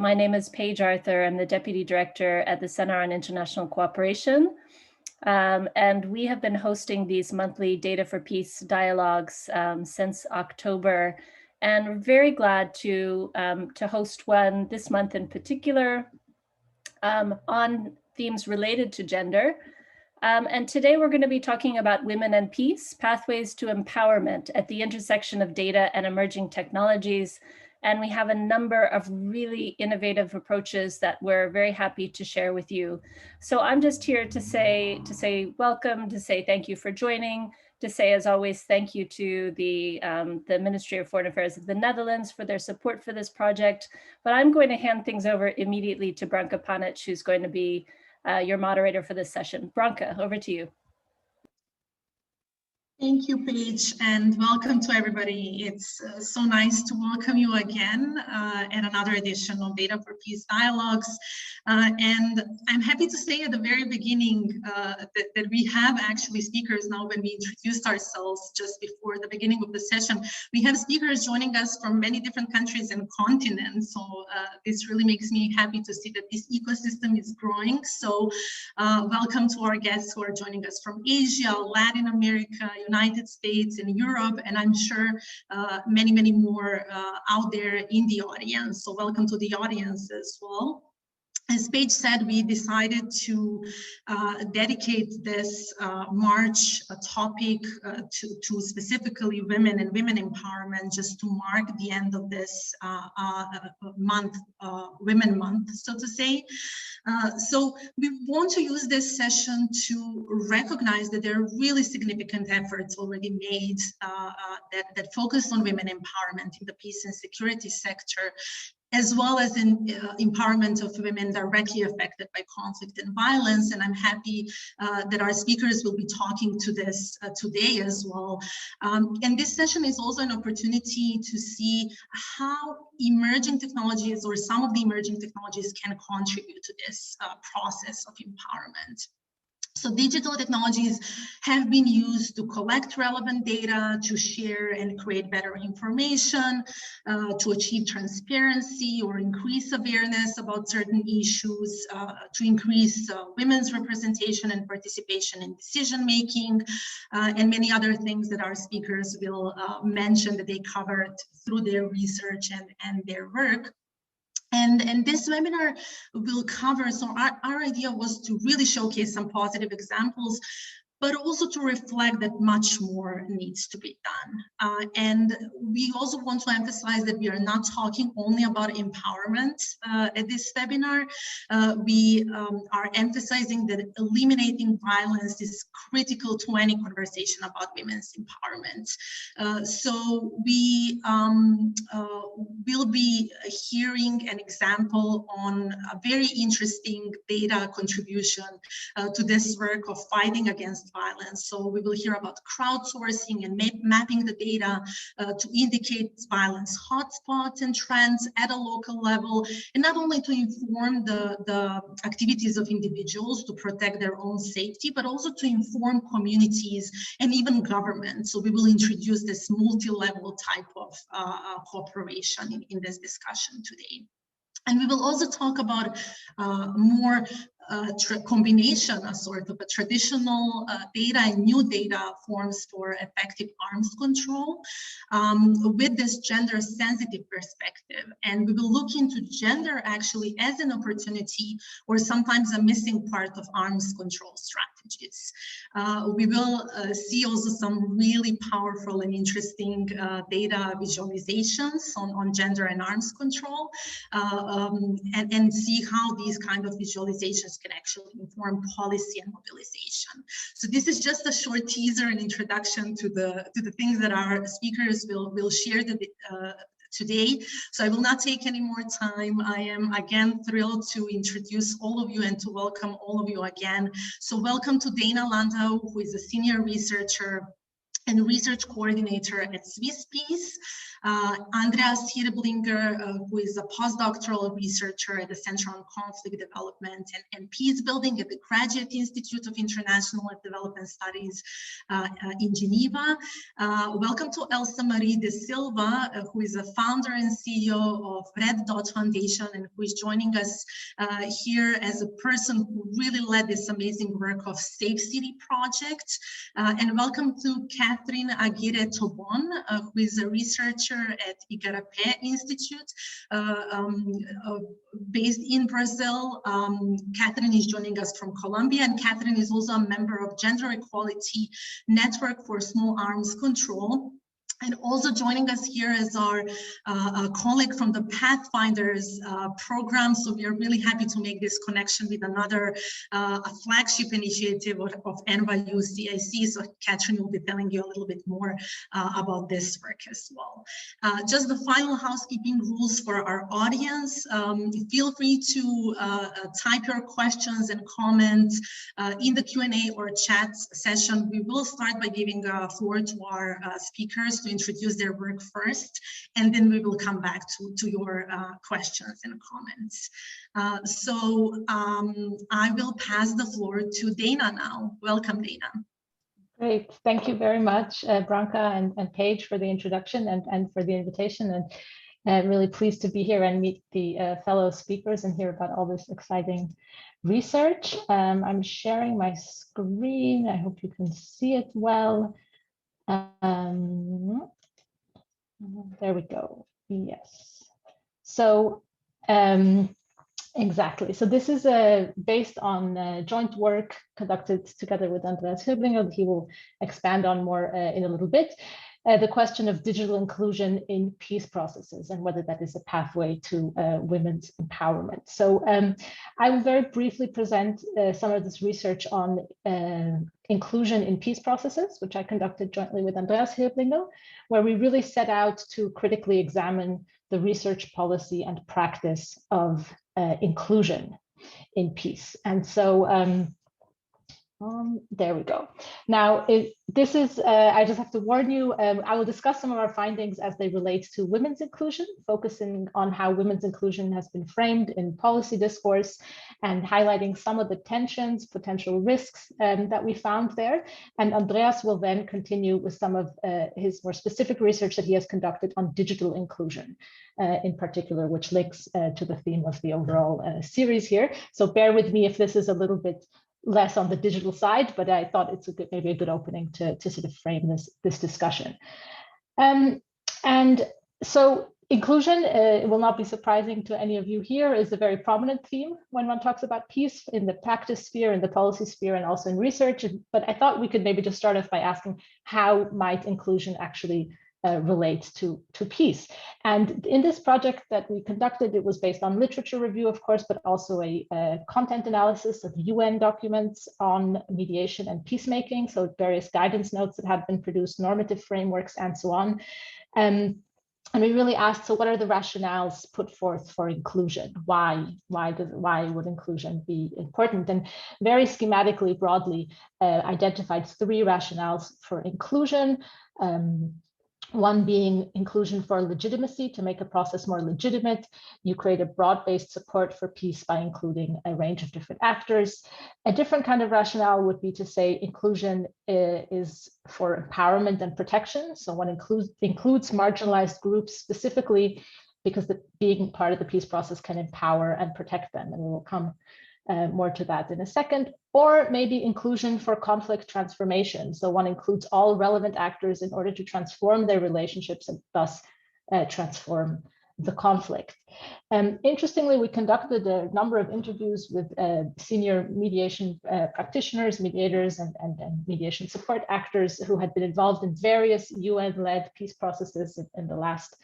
My name is Paige Arthur. I'm the Deputy Director at the Center on International Cooperation. And we have been hosting these monthly Data for Peace dialogues since October. And we're very glad to host one this month in particular on themes related to gender. And today we're going to be talking about women and peace, pathways to empowerment at the intersection of data and emerging technologies. And we have a number of really innovative approaches that we're very happy to share with you. So I'm just here to say welcome, to say thank you for joining, to say, as always, thank you to the Ministry of Foreign Affairs of the Netherlands for their support for this project. But I'm going to hand things over immediately to Branka Panic, who's going to be your moderator for this session. Branka, over to you. Thank you, Paige, and welcome to everybody. It's so nice to welcome you again at another edition of Data for Peace Dialogues. And I'm happy to say at the very beginning that we have actually speakers now. When we introduced ourselves just before the beginning of the session, we have speakers joining us from many different countries and continents. So this really makes me happy to see that this ecosystem is growing. So welcome to our guests who are joining us from Asia, Latin America, United States, and Europe, and I'm sure many more out there in the audience. So welcome to the audience as well. As Paige said, we decided to dedicate this March topic to specifically women and women empowerment, just to mark the end of this month, Women Month, so to say. So we want to use this session to recognize that there are really significant efforts already made that focus on women empowerment in the peace and security sector, as well as in empowerment of women directly affected by conflict and violence. And I'm happy that our speakers will be talking to this today as well. And this session is also an opportunity to see how emerging technologies, or some of the emerging technologies, can contribute to this process of empowerment. So digital technologies have been used to collect relevant data, to share and create better information, to achieve transparency or increase awareness about certain issues, to increase women's representation and participation in decision making, and many other things that our speakers will mention that they covered through their research and their work. And this webinar will cover, so our idea was to really showcase some positive examples, but also to reflect that much more needs to be done. And we also want to emphasize that we are not talking only about empowerment at this webinar. We are emphasizing that eliminating violence is critical to any conversation about women's empowerment. So we will be hearing an example on a very interesting data contribution to this work of fighting against violence. So we will hear about crowdsourcing and mapping the data to indicate violence hotspots and trends at a local level, and not only to inform the activities of individuals to protect their own safety, but also to inform communities and even governments. So we will introduce this multi-level type of cooperation in this discussion today. And we will also talk about more combination, a sort of a traditional data and new data forms for effective arms control with this gender sensitive perspective. And we will look into gender actually as an opportunity or sometimes a missing part of arms control strategies. We will see also some really powerful and interesting data visualizations on gender and arms control, and see how these kind of visualizations can actually inform policy and mobilization. So this is just a short teaser and introduction to the things that our speakers will share today. So I will not take any more time. I am again thrilled to introduce all of you and to welcome all of you again. So welcome to Dana Landau, who is a senior researcher and research coordinator at Swiss Peace. Andreas Hirblinger, who is a postdoctoral researcher at the Center on Conflict Development and Peace Building at the Graduate Institute of International and Development Studies in Geneva. Welcome to Elsa Marie de Silva, who is a founder and CEO of Red Dot Foundation and who is joining us here as a person who really led this amazing work of Safe City Project. And welcome to Catherine Aguirre Tobon, who is a researcher at Igarapé Institute based in Brazil. Catherine is joining us from Colombia, and Catherine is also a member of Gender Equality Network for Small Arms Control. And also joining us here is our colleague from the Pathfinders program. So we are really happy to make this connection with another a flagship initiative of NYU CIC. So Catherine will be telling you a little bit more about this work as well. Just the final housekeeping rules for our audience. Feel free to type your questions and comments in the Q&A or chat session. We will start by giving the floor to our speakers to introduce their work first, and then we will come back to your questions and comments. I will pass the floor to Dana now. Welcome, Dana. Great. Thank you very much, Branka and Paige, for the introduction and for the invitation. And really pleased to be here and meet the fellow speakers and hear about all this exciting research. I'm sharing my screen. I hope you can see it well. There we go. Yes. So exactly. So this is based on joint work conducted together with Andreas Hirblinger. He will expand on more in a little bit. The question of digital inclusion in peace processes and whether that is a pathway to women's empowerment. So I will very briefly present some of this research on inclusion in peace processes, which I conducted jointly with Andreas Hirblinger, where we really set out to critically examine the research policy and practice of inclusion in peace. And so there we go. Now, this is, I just have to warn you, I will discuss some of our findings as they relate to women's inclusion, focusing on how women's inclusion has been framed in policy discourse and highlighting some of the tensions, potential risks that we found there. And Andreas will then continue with some of his more specific research that he has conducted on digital inclusion in particular, which links to the theme of the overall series here. So bear with me if this is a little bit less on the digital side, but I thought it's maybe a good opening to sort of frame this discussion. And so inclusion, it will not be surprising to any of you here, is a very prominent theme when one talks about peace in the practice sphere, in the policy sphere, and also in research. But I thought we could maybe just start off by asking, how might inclusion actually relates to peace? And in this project that we conducted, it was based on literature review, of course, but also a content analysis of UN documents on mediation and peacemaking, so various guidance notes that had been produced, normative frameworks, and so on. And we really asked, so what are the rationales put forth for inclusion? Why would inclusion be important? And very schematically, broadly, identified three rationales for inclusion. One being inclusion for legitimacy, to make a process more legitimate. You create a broad-based support for peace by including a range of different actors. A different kind of rationale would be to say inclusion is for empowerment and protection. So one includes marginalized groups specifically because being part of the peace process can empower and protect them. And we will come more to that in a second. Or maybe inclusion for conflict transformation. So one includes all relevant actors in order to transform their relationships and thus transform the conflict. Interestingly, we conducted a number of interviews with senior mediation practitioners, mediators, and mediation support actors who had been involved in various UN-led peace processes in the last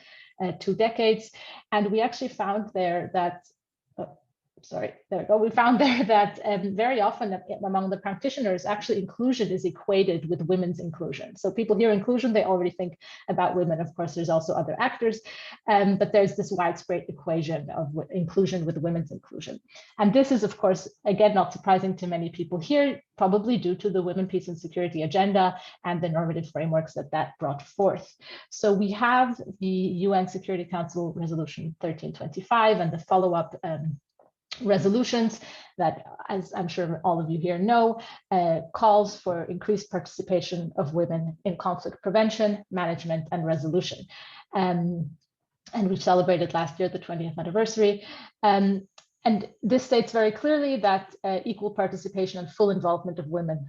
2 decades. And we actually found there that sorry, there we go. We found there that very often among the practitioners, actually inclusion is equated with women's inclusion. So people hear inclusion, they already think about women. Of course, there's also other actors, but there's this widespread equation of inclusion with women's inclusion. And this is, of course, again, not surprising to many people here, probably due to the Women, Peace and Security agenda and the normative frameworks that brought forth. So we have the UN Security Council Resolution 1325 and the follow-up resolutions that, as I'm sure all of you here know, calls for increased participation of women in conflict prevention, management, and resolution. And we celebrated last year the 20th anniversary. And this states very clearly that equal participation and full involvement of women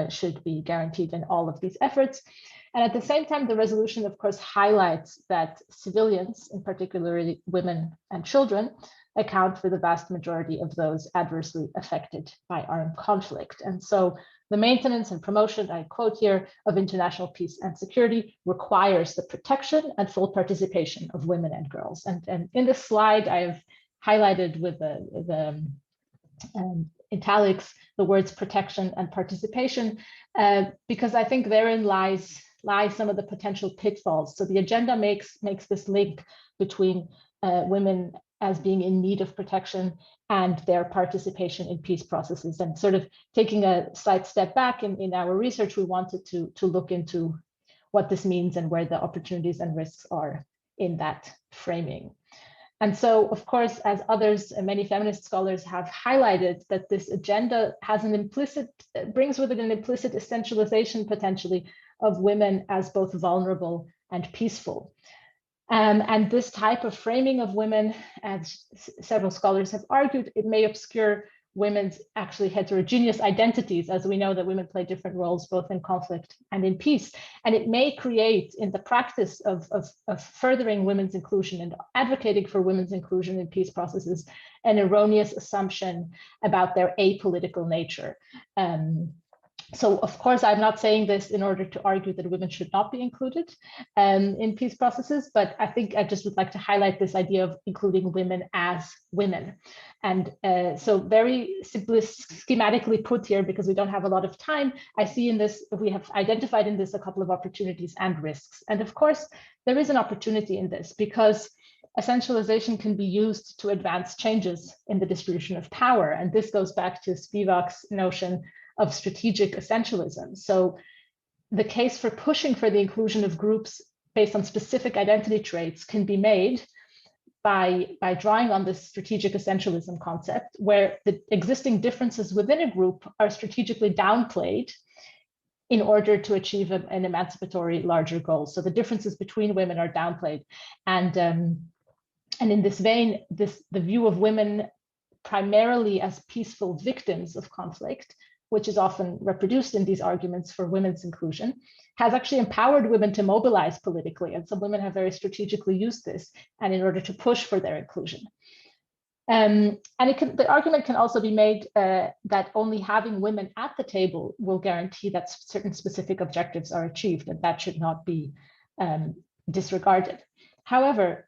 should be guaranteed in all of these efforts. And at the same time, the resolution, of course, highlights that civilians, in particular women and children, account for the vast majority of those adversely affected by armed conflict. And so the maintenance and promotion, I quote here, of international peace and security requires the protection and full participation of women and girls. And in this slide, I have highlighted with the italics the words protection and participation, because I think therein lies some of the potential pitfalls. So the agenda makes this link between women as being in need of protection and their participation in peace processes. And sort of taking a slight step back in our research, we wanted to look into what this means and where the opportunities and risks are in that framing. And so, of course, as others, many feminist scholars have highlighted, that this agenda has brings with it an implicit essentialization potentially of women as both vulnerable and peaceful. And this type of framing of women, as several scholars have argued, it may obscure women's actually heterogeneous identities, as we know that women play different roles both in conflict and in peace. And it may create, in the practice of furthering women's inclusion and advocating for women's inclusion in peace processes, an erroneous assumption about their apolitical nature. So, of course, I'm not saying this in order to argue that women should not be included in peace processes, but I think I just would like to highlight this idea of including women as women. And so very simply, schematically put here, because we don't have a lot of time, I see in this, we have identified in this a couple of opportunities and risks. And of course, there is an opportunity in this because essentialization can be used to advance changes in the distribution of power. And this goes back to Spivak's notion of strategic essentialism. So the case for pushing for the inclusion of groups based on specific identity traits can be made by drawing on this strategic essentialism concept, where the existing differences within a group are strategically downplayed in order to achieve an emancipatory larger goal. So the differences between women are downplayed. And in this vein, the view of women primarily as peaceful victims of conflict, which is often reproduced in these arguments for women's inclusion, has actually empowered women to mobilize politically. And some women have very strategically used this and in order to push for their inclusion. And the argument can also be made that only having women at the table will guarantee that certain specific objectives are achieved, and that should not be disregarded. However,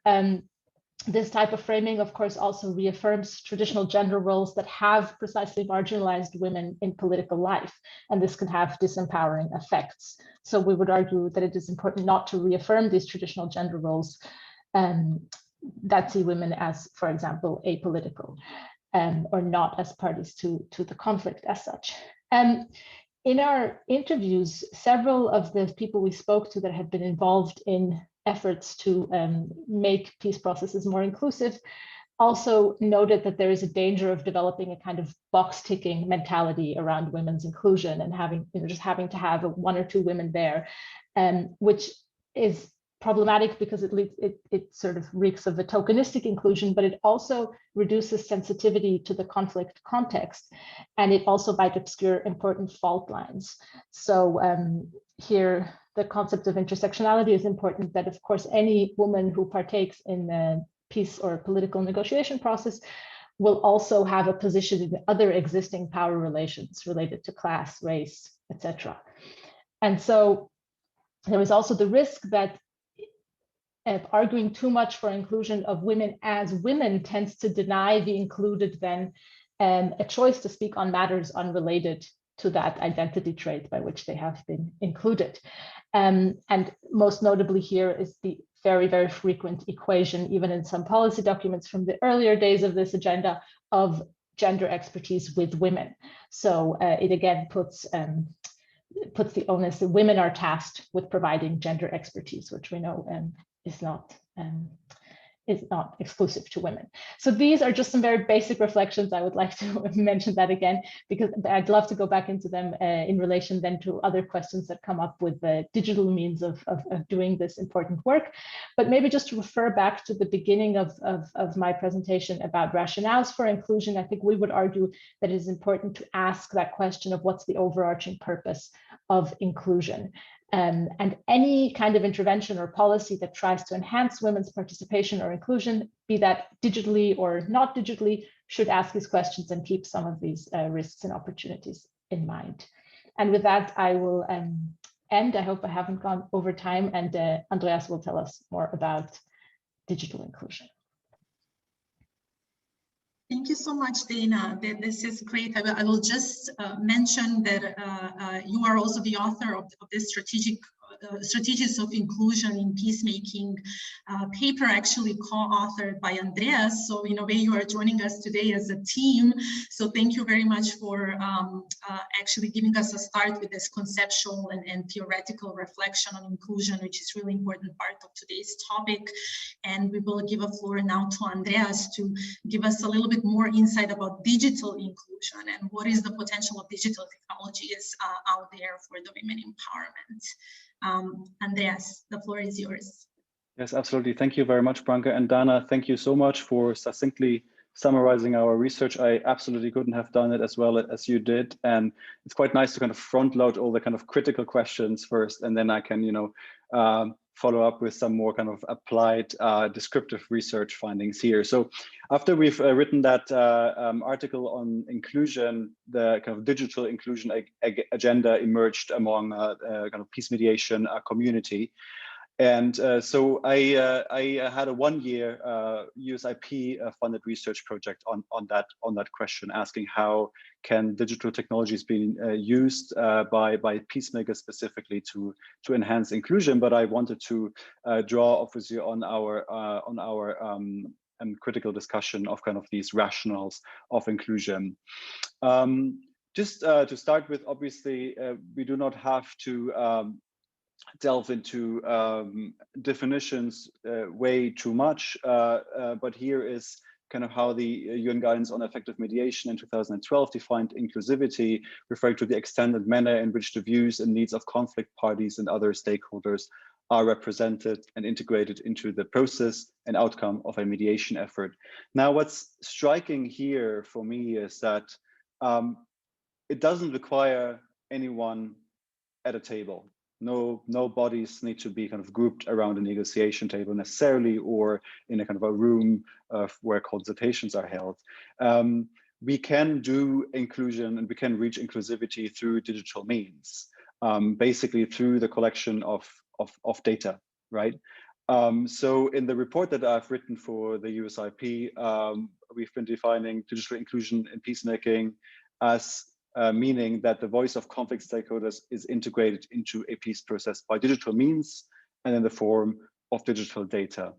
this type of framing, of course, also reaffirms traditional gender roles that have precisely marginalized women in political life, and this can have disempowering effects. So we would argue that it is important not to reaffirm these traditional gender roles that see women as, for example, apolitical or not as parties to the conflict as such. In our interviews, several of the people we spoke to that had been involved in efforts to make peace processes more inclusive also noted that there is a danger of developing a kind of box ticking mentality around women's inclusion and having, just having to have one or two women there, which is problematic because it sort of reeks of a tokenistic inclusion, but it also reduces sensitivity to the conflict context, and it also might obscure important fault lines. So here, the concept of intersectionality is important, that of course any woman who partakes in the peace or political negotiation process will also have a position in other existing power relations related to class, race, etc. And so there is also the risk that arguing too much for inclusion of women as women tends to deny the included then a choice to speak on matters unrelated to that identity trait by which they have been included. And most notably here is the very, very frequent equation, even in some policy documents from the earlier days of this agenda, of gender expertise with women. So it again puts the onus that women are tasked with providing gender expertise, which we know is not exclusive to women. So these are just some very basic reflections. I would like to mention that again, because I'd love to go back into them in relation then to other questions that come up with the digital means of doing this important work. But maybe just to refer back to the beginning of my presentation about rationales for inclusion, I think we would argue that it is important to ask that question of what's the overarching purpose of inclusion. And any kind of intervention or policy that tries to enhance women's participation or inclusion, be that digitally or not digitally, should ask these questions and keep some of these risks and opportunities in mind. And with that, I will end. I hope I haven't gone over time, and Andreas will tell us more about digital inclusion. Thank you so much, Dana. This is great. I will just mention that you are also the author of this strategies of inclusion in peacemaking paper, actually co-authored by Andreas. So in a way, you are joining us today as a team. So thank you very much for actually giving us a start with this conceptual and theoretical reflection on inclusion, which is really important part of today's topic. And we will give a floor now to Andreas to give us a little bit more insight about digital inclusion and what is the potential of digital technologies out there for the women empowerment. Andreas, the floor is yours. Yes, absolutely. Thank you very much, Branka. And Dana, thank you so much for succinctly summarizing our research. I absolutely couldn't have done it as well as you did. And it's quite nice to kind of front load all the kind of critical questions first, and then I can, follow up with some more kind of applied descriptive research findings here. So after we've written that article on inclusion, the kind of digital inclusion agenda emerged among kind of peace mediation community. And so I had a 1-year USIP funded research project on that question, asking how can digital technologies be used by peacemakers specifically to enhance inclusion. But I wanted to draw obviously on our critical discussion of kind of these rationales of inclusion. Just to start with, obviously we do not have to delve into definitions way too much, but here is kind of how the UN Guidance on Effective Mediation in 2012 defined inclusivity, referring to the extended manner in which the views and needs of conflict parties and other stakeholders are represented and integrated into the process and outcome of a mediation effort. Now, what's striking here for me is that it doesn't require anyone at a table. No bodies need to be kind of grouped around a negotiation table necessarily, or in a kind of a room where consultations are held. We can do inclusion and we can reach inclusivity through digital means, basically through the collection of data, right? So in the report that I've written for the USIP, we've been defining digital inclusion in peacemaking as meaning that the voice of conflict stakeholders is integrated into a peace process by digital means and in the form of digital data.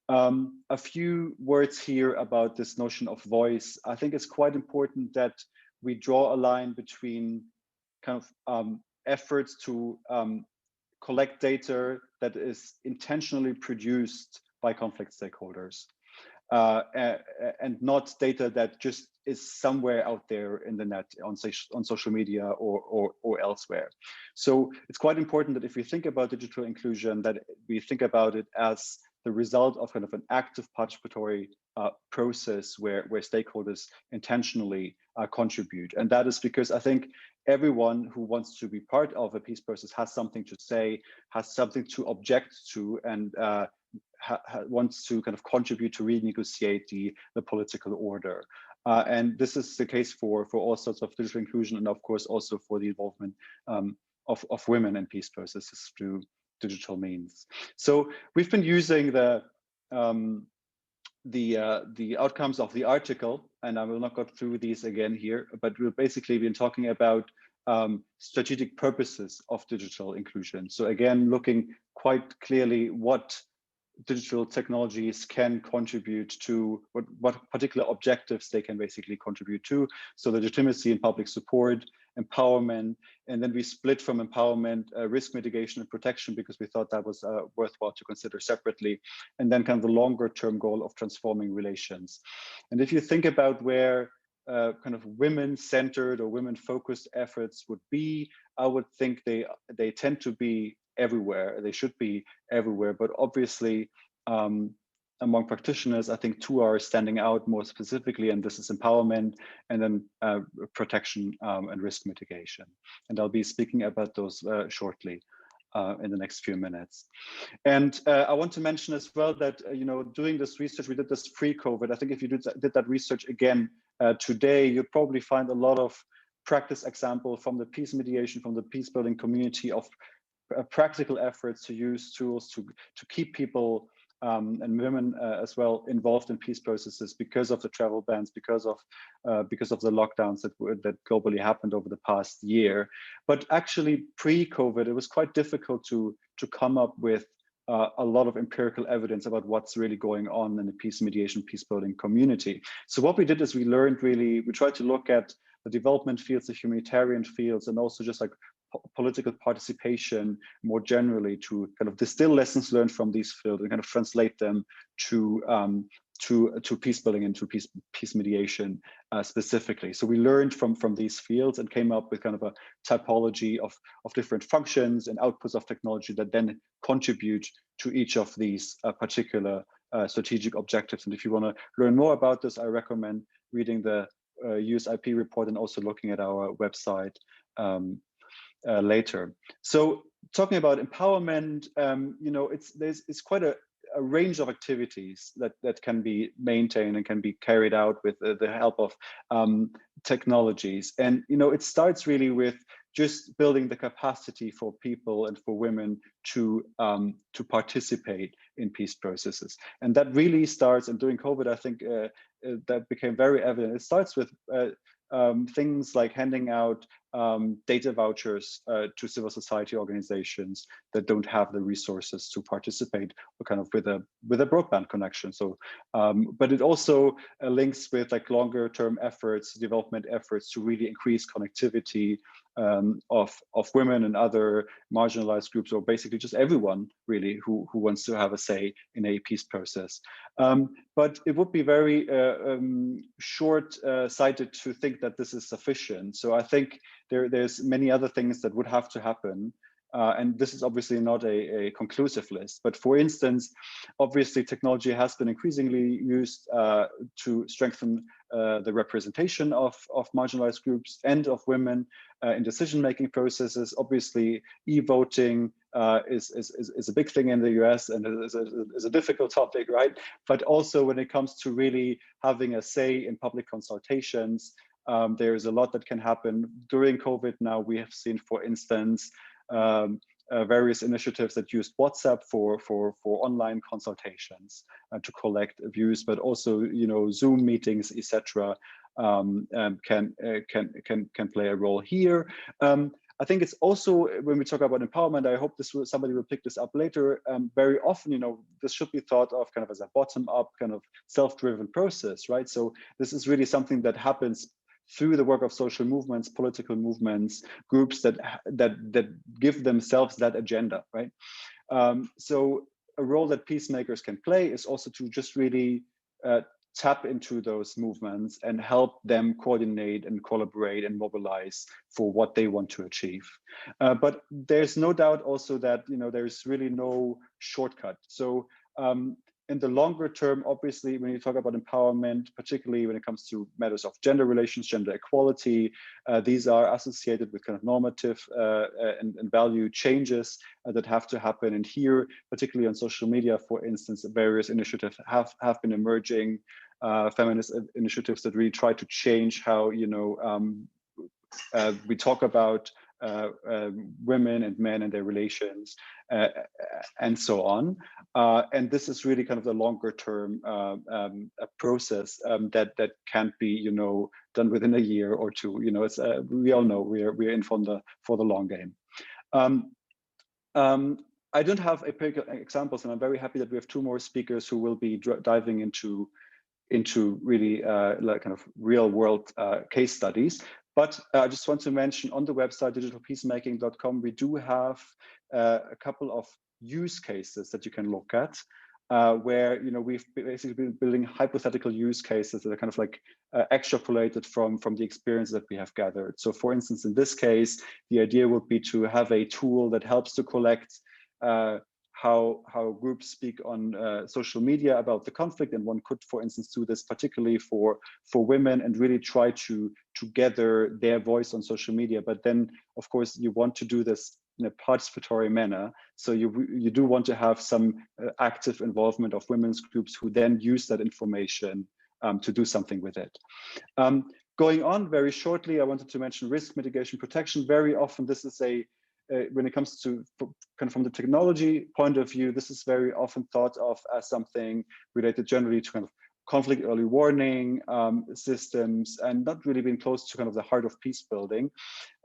A few words here about this notion of voice. I think it's quite important that we draw a line between kind of efforts to collect data that is intentionally produced by conflict stakeholders and not data that just is somewhere out there in the net on social media or elsewhere. So it's quite important that if we think about digital inclusion, that we think about it as the result of kind of an active participatory process where stakeholders intentionally contribute. And that is because I think everyone who wants to be part of a peace process has something to say, has something to object to, and wants to kind of contribute to renegotiate the political order. And this is the case for all sorts of digital inclusion, and of course also for the involvement of women in peace processes through digital means. So we've been using the outcomes of the article, and I will not go through these again here, but we've basically been talking about strategic purposes of digital inclusion. So again, looking quite clearly what digital technologies can contribute to, what particular objectives they can basically contribute to. So legitimacy and public support, empowerment, and then we split from empowerment, risk mitigation and protection, because we thought that was worthwhile to consider separately, and then kind of the longer term goal of transforming relations. And if you think about where kind of women-centered or women-focused efforts would be, I would think they tend to be everywhere. They should be everywhere, but obviously among practitioners, I think two are standing out more specifically, and this is empowerment and then protection and risk mitigation. And I'll be speaking about those shortly in the next few minutes. And I want to mention as well that, doing this research, we did this pre-COVID. I think if you did that research again today, you'd probably find a lot of practice example from the peace mediation, from the peace building community of practical efforts to use tools to keep people and women as well involved in peace processes because of the travel bans, because of the lockdowns that globally happened over the past year. But actually, pre-COVID, it was quite difficult to come up with a lot of empirical evidence about what's really going on in the peace mediation, peace building community. So what we did is we tried to look at the development fields, the humanitarian fields, and also just like political participation more generally, to kind of distill lessons learned from these fields and kind of translate them to peace building and to peace mediation specifically. So we learned from these fields and came up with kind of a typology of different functions and outputs of technology that then contribute to each of these particular strategic objectives. And if you want to learn more about this, I recommend reading the USIP report and also looking at our website later. So talking about empowerment, it's quite a range of activities that can be maintained and can be carried out with the help of technologies. And it starts really with just building the capacity for people and for women to participate in peace processes. And that really starts, and during COVID, I think that became very evident. It starts with things like handing out data vouchers to civil society organizations that don't have the resources to participate, or kind of with a broadband connection. So, but it also links with like longer term efforts, development efforts to really increase connectivity of women and other marginalized groups, or basically just everyone really who wants to have a say in a peace process. But it would be very short-sighted to think that this is sufficient. So I think there's many other things that would have to happen. And this is obviously not a conclusive list, but for instance, obviously technology has been increasingly used to strengthen the representation of marginalized groups and of women in decision-making processes. Obviously, e-voting is a big thing in the US and is a difficult topic, right? But also when it comes to really having a say in public consultations, there's a lot that can happen. During COVID now, we have seen, for instance, various initiatives that used WhatsApp for online consultations to collect views, but also Zoom meetings, etc. Can play a role here. I think it's also, when we talk about empowerment, I hope somebody will pick this up later. Very often, this should be thought of kind of as a bottom-up kind of self-driven process, right? So this is really something that happens through the work of social movements, political movements, groups that give themselves that agenda, right? So a role that peacemakers can play is also to just really tap into those movements and help them coordinate and collaborate and mobilize for what they want to achieve. But there's no doubt also that there's really no shortcut. So in the longer term, obviously, when you talk about empowerment, particularly when it comes to matters of gender relations, gender equality, these are associated with kind of normative and value changes that have to happen. And here, particularly on social media, for instance, various initiatives have been emerging, feminist initiatives that really try to change how we talk about women and men and their relations, and so on. And this is really kind of the longer term process that can't be, done within a year or two. It's we all know we're in for the long game. I don't have examples, and I'm very happy that we have two more speakers who will be diving into really like kind of real world case studies. But I just want to mention on the website digitalpeacemaking.com, we do have a couple of use cases that you can look at, where we've basically been building hypothetical use cases that are kind of like extrapolated from the experience that we have gathered. So for instance, in this case, the idea would be to have a tool that helps to collect how groups speak on social media about the conflict, and one could, for instance, do this particularly for women and really try to gather their voice on social media. But then, of course, you want to do this in a participatory manner. So you do want to have some active involvement of women's groups who then use that information to do something with it. Going on very shortly, I wanted to mention risk mitigation protection. Very often this is when it comes to kind of from the technology point of view, this is very often thought of as something related generally to kind of conflict early warning systems, and not really being close to kind of the heart of peace building.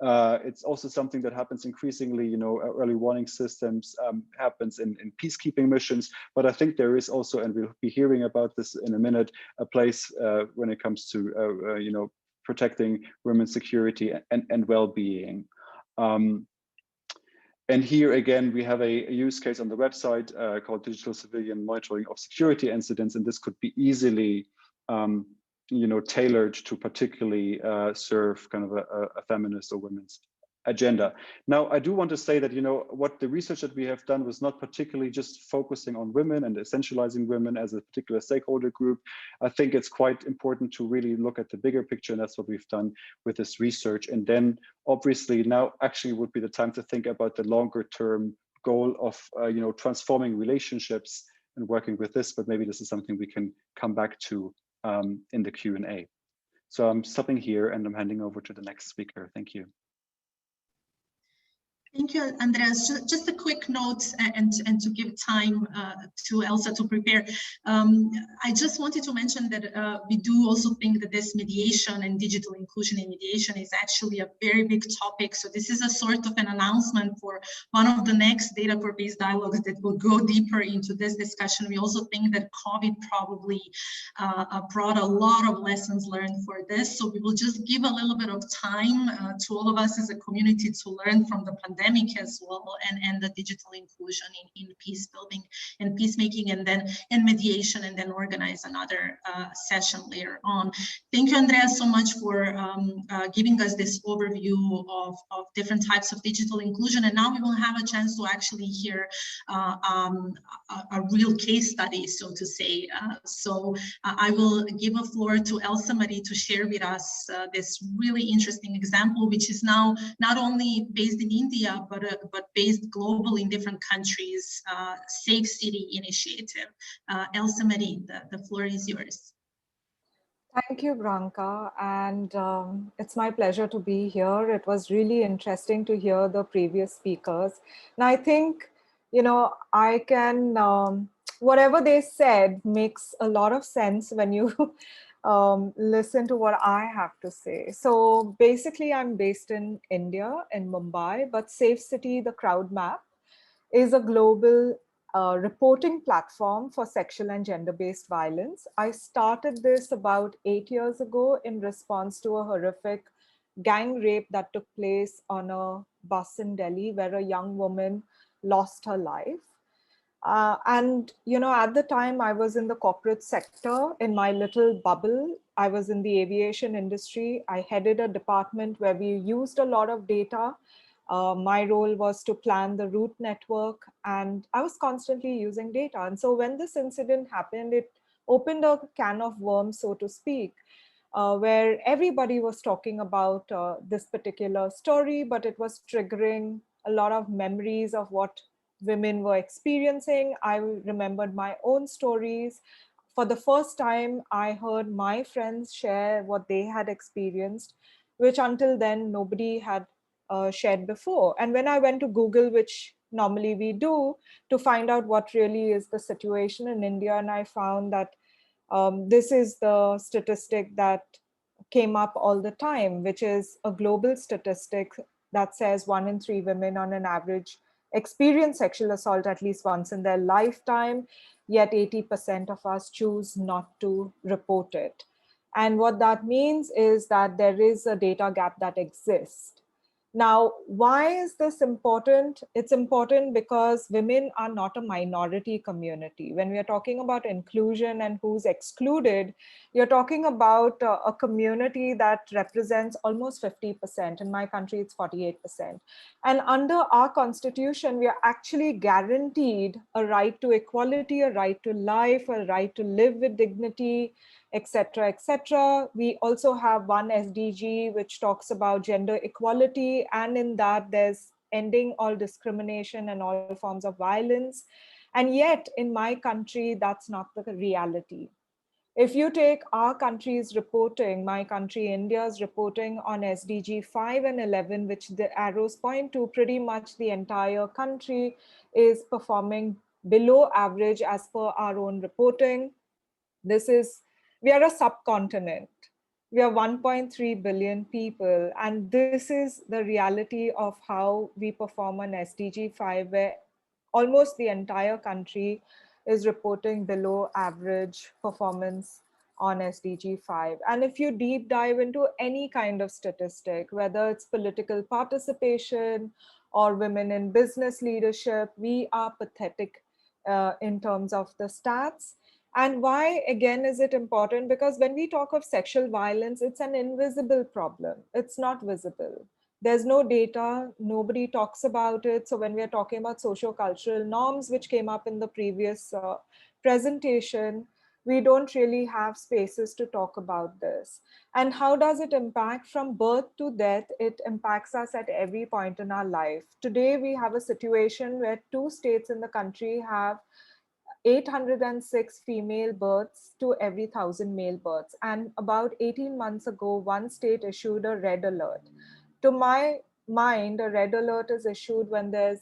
It's also something that happens increasingly, early warning systems happens in peacekeeping missions, but I think there is also, and we'll be hearing about this in a minute, a place when it comes to, protecting women's security and well-being. And here again, we have a use case on the website called Digital Civilian Monitoring of Security Incidents, and this could be easily, tailored to particularly serve kind of a feminist or women's agenda. Now, I do want to say that, what the research that we have done was not particularly just focusing on women and essentializing women as a particular stakeholder group. I think it's quite important to really look at the bigger picture, and that's what we've done with this research. And then obviously now actually would be the time to think about the longer term goal of, transforming relationships and working with this, but maybe this is something we can come back to in the Q&A. So I'm stopping here and I'm handing over to the next speaker. Thank you. Thank you, Andreas. Just a quick note and to give time to Elsa to prepare. I just wanted to mention that we do also think that this mediation and digital inclusion in mediation is actually a very big topic. So this is a sort of an announcement for one of the next Data for Peace dialogues that will go deeper into this discussion. We also think that COVID probably brought a lot of lessons learned for this. So we will just give a little bit of time to all of us as a community to learn from the pandemic as well, and the digital inclusion in peace building and peacemaking, and then in mediation, and then organize another session later on. Thank you, Andreas, so much for giving us this overview of different types of digital inclusion. And now we will have a chance to actually hear a real case study, so to say. So I will give a floor to Elsa Marie to share with us this really interesting example, which is now not only based in India, but based globally in different countries, Safe City Initiative. Elsa Marie, the floor is yours. Thank you, Branka, and it's my pleasure to be here. It was really interesting to hear the previous speakers. And I think, I can, whatever they said makes a lot of sense when you listen to what I have to say. So basically, I'm based in India, in Mumbai, but Safe City, the crowd map, is a global reporting platform for sexual and gender-based violence. I started this about 8 years ago in response to a horrific gang rape that took place on a bus in Delhi, where a young woman lost her life. And, at the time I was in the corporate sector in my little bubble. I was in the aviation industry. I headed a department where we used a lot of data. My role was to plan the route network, and I was constantly using data. And so when this incident happened, it opened a can of worms, so to speak, where everybody was talking about this particular story, but it was triggering a lot of memories of what women were experiencing. I remembered my own stories. For the first time, I heard my friends share what they had experienced, which until then nobody had shared before. And when I went to Google, which normally we do, to find out what really is the situation in India, and I found that this is the statistic that came up all the time, which is a global statistic that says 1 in 3 women on an average experience sexual assault at least once in their lifetime, yet 80% of us choose not to report it. And what that means is that there is a data gap that exists. Now, why is this important? It's important because women are not a minority community. When we are talking about inclusion and who's excluded, you're talking about a community that represents almost 50%. In my country, it's 48%. And under our constitution, we are actually guaranteed a right to equality, a right to life, a right to live with dignity, etc., etc. We also have one SDG which talks about gender equality, and in that there's ending all discrimination and all forms of violence. And yet in my country, that's not the reality. If you take our country's reporting, my country, India's reporting on SDG 5 and 11, which the arrows point to, pretty much the entire country is performing below average as per our own reporting. We are a subcontinent. We are 1.3 billion people. And this is the reality of how we perform on SDG 5, where almost the entire country is reporting below average performance on SDG 5. And if you deep dive into any kind of statistic, whether it's political participation or women in business leadership, we are pathetic in terms of the stats. And why, again, is it important? Because when we talk of sexual violence, it's an invisible problem. It's not visible. There's no data, nobody talks about it. So when we're talking about socio-cultural norms, which came up in the previous presentation, we don't really have spaces to talk about this. And how does it impact from birth to death? It impacts us at every point in our life. Today, we have a situation where 2 states in the country have 806 female births to every 1,000 male births. And about 18 months ago, one state issued a red alert. To my mind, a red alert is issued when there's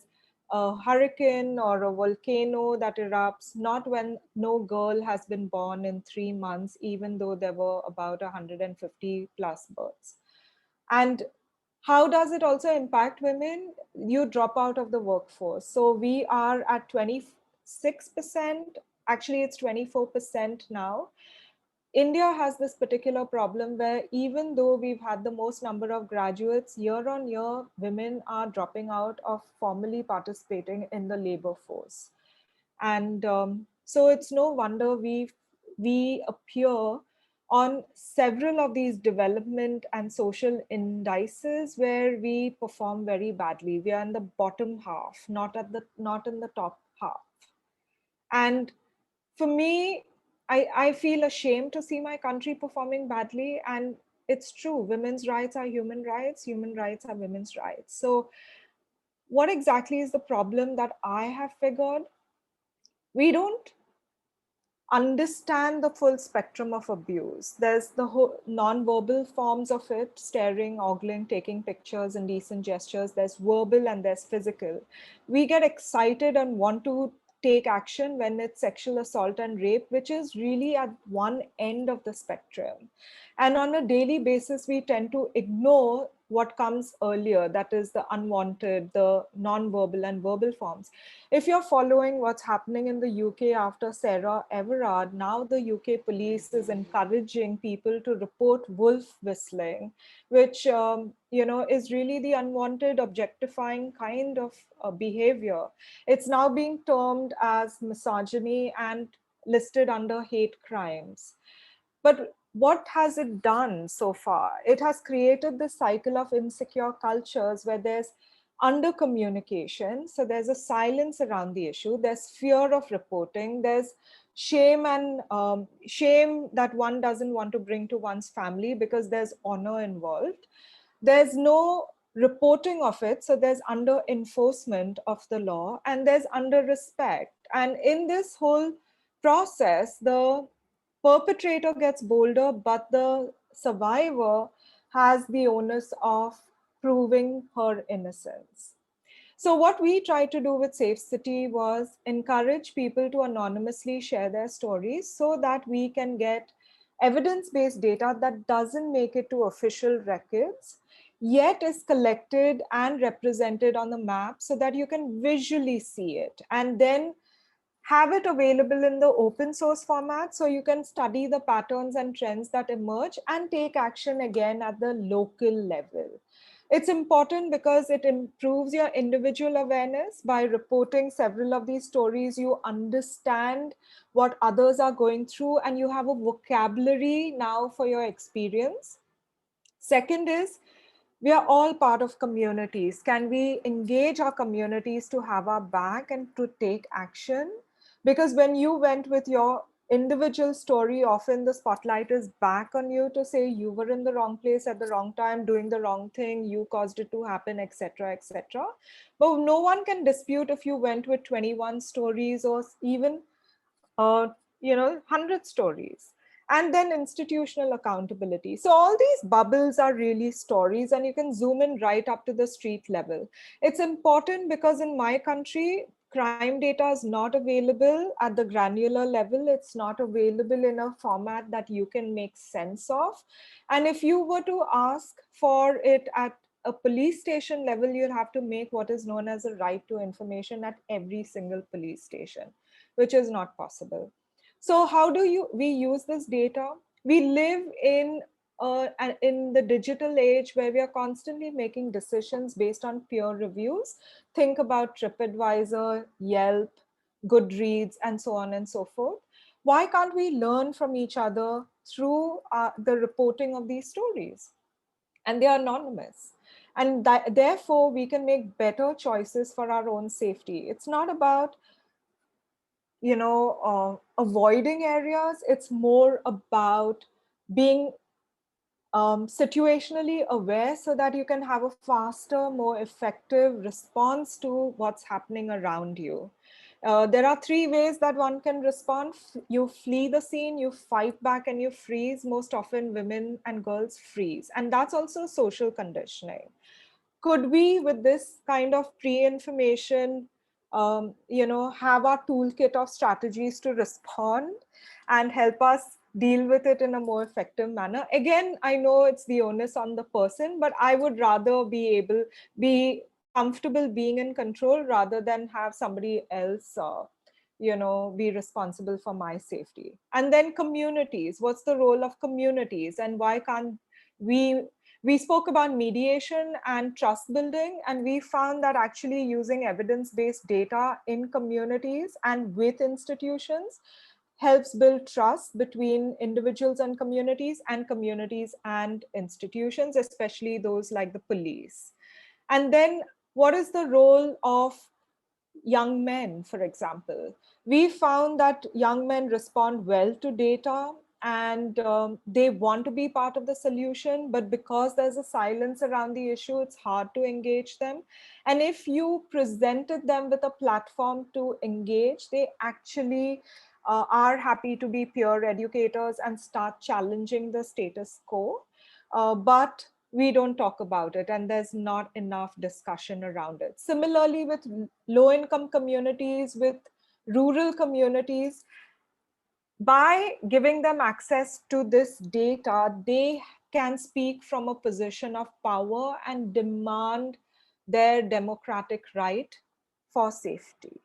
a hurricane or a volcano that erupts, not when no girl has been born in 3 months, even though there were about 150 plus births. And how does it also impact women? You drop out of the workforce. So we are at 26%, actually it's 24% now. India has this particular problem where even though we've had the most number of graduates, year on year, women are dropping out of formally participating in the labor force. And so it's no wonder we appear on several of these development and social indices where we perform very badly. We are in the bottom half, not in the top half. And for me, I feel ashamed to see my country performing badly. And it's true, women's rights are human rights are women's rights. So what exactly is the problem that I have figured? We don't understand the full spectrum of abuse. There's the whole non-verbal forms of it, staring, ogling, taking pictures, indecent gestures. There's verbal and there's physical. We get excited and want to take action when it's sexual assault and rape, which is really at one end of the spectrum. And on a daily basis, we tend to ignore what comes earlier, that is the unwanted, the non-verbal and verbal forms. If you're following what's happening in the UK after Sarah Everard, now the UK police is encouraging people to report wolf whistling, which is really the unwanted, objectifying kind of behavior. It's now being termed as misogyny and listed under hate crimes. But what has it done so far? It has created this cycle of insecure cultures where there's under communication. So there's a silence around the issue. There's fear of reporting. There's shame and shame that one doesn't want to bring to one's family because there's honor involved. There's no reporting of it. So there's under enforcement of the law and there's under respect. And in this whole process, the perpetrator gets bolder, but the survivor has the onus of proving her innocence. So what we tried to do with Safe City was encourage people to anonymously share their stories so that we can get evidence-based data that doesn't make it to official records, yet is collected and represented on the map so that you can visually see it, and then have it available in the open source format so you can study the patterns and trends that emerge and take action again at the local level. It's important because it improves your individual awareness. By reporting several of these stories, you understand what others are going through and you have a vocabulary now for your experience. Second is, we are all part of communities. Can we engage our communities to have our back and to take action? Because when you went with your individual story, often the spotlight is back on you to say you were in the wrong place at the wrong time, doing the wrong thing, you caused it to happen, etc., etc. But no one can dispute if you went with 21 stories or even 100 stories. And then institutional accountability. So all these bubbles are really stories, and you can zoom in right up to the street level. It's important because in my country, crime data is not available at the granular level. It's not available in a format that you can make sense of. And if you were to ask for it at a police station level, you'll have to make what is known as a right to information at every single police station, which is not possible. So how do we use this data? We live in the digital age where we are constantly making decisions based on peer reviews. Think about TripAdvisor, Yelp, Goodreads, and so on and so forth. Why can't we learn from each other through the reporting of these stories? And they are anonymous. And therefore, we can make better choices for our own safety. It's not about avoiding areas. It's more about being situationally aware so that you can have a faster, more effective response to what's happening around you. There are three ways that one can respond. You flee the scene, you fight back, and you freeze. Most often women and girls freeze. And that's also social conditioning. Could we, with this kind of pre-information, have our toolkit of strategies to respond and help us deal with it in a more effective manner? Again, I know it's the onus on the person, but I would rather be comfortable being in control rather than have somebody else be responsible for my safety. And then communities. What's the role of communities, and why can't we spoke about mediation and trust building, and we found that actually using evidence-based data in communities and with institutions helps build trust between individuals and communities and institutions, especially those like the police. And then what is the role of young men, for example? We found that young men respond well to data, and they want to be part of the solution, but because there's a silence around the issue, it's hard to engage them. And if you presented them with a platform to engage, they actually are happy to be peer educators and start challenging the status quo. But we don't talk about it, and there's not enough discussion around it. Similarly, with low-income communities, with rural communities, by giving them access to this data, they can speak from a position of power and demand their democratic right for safety.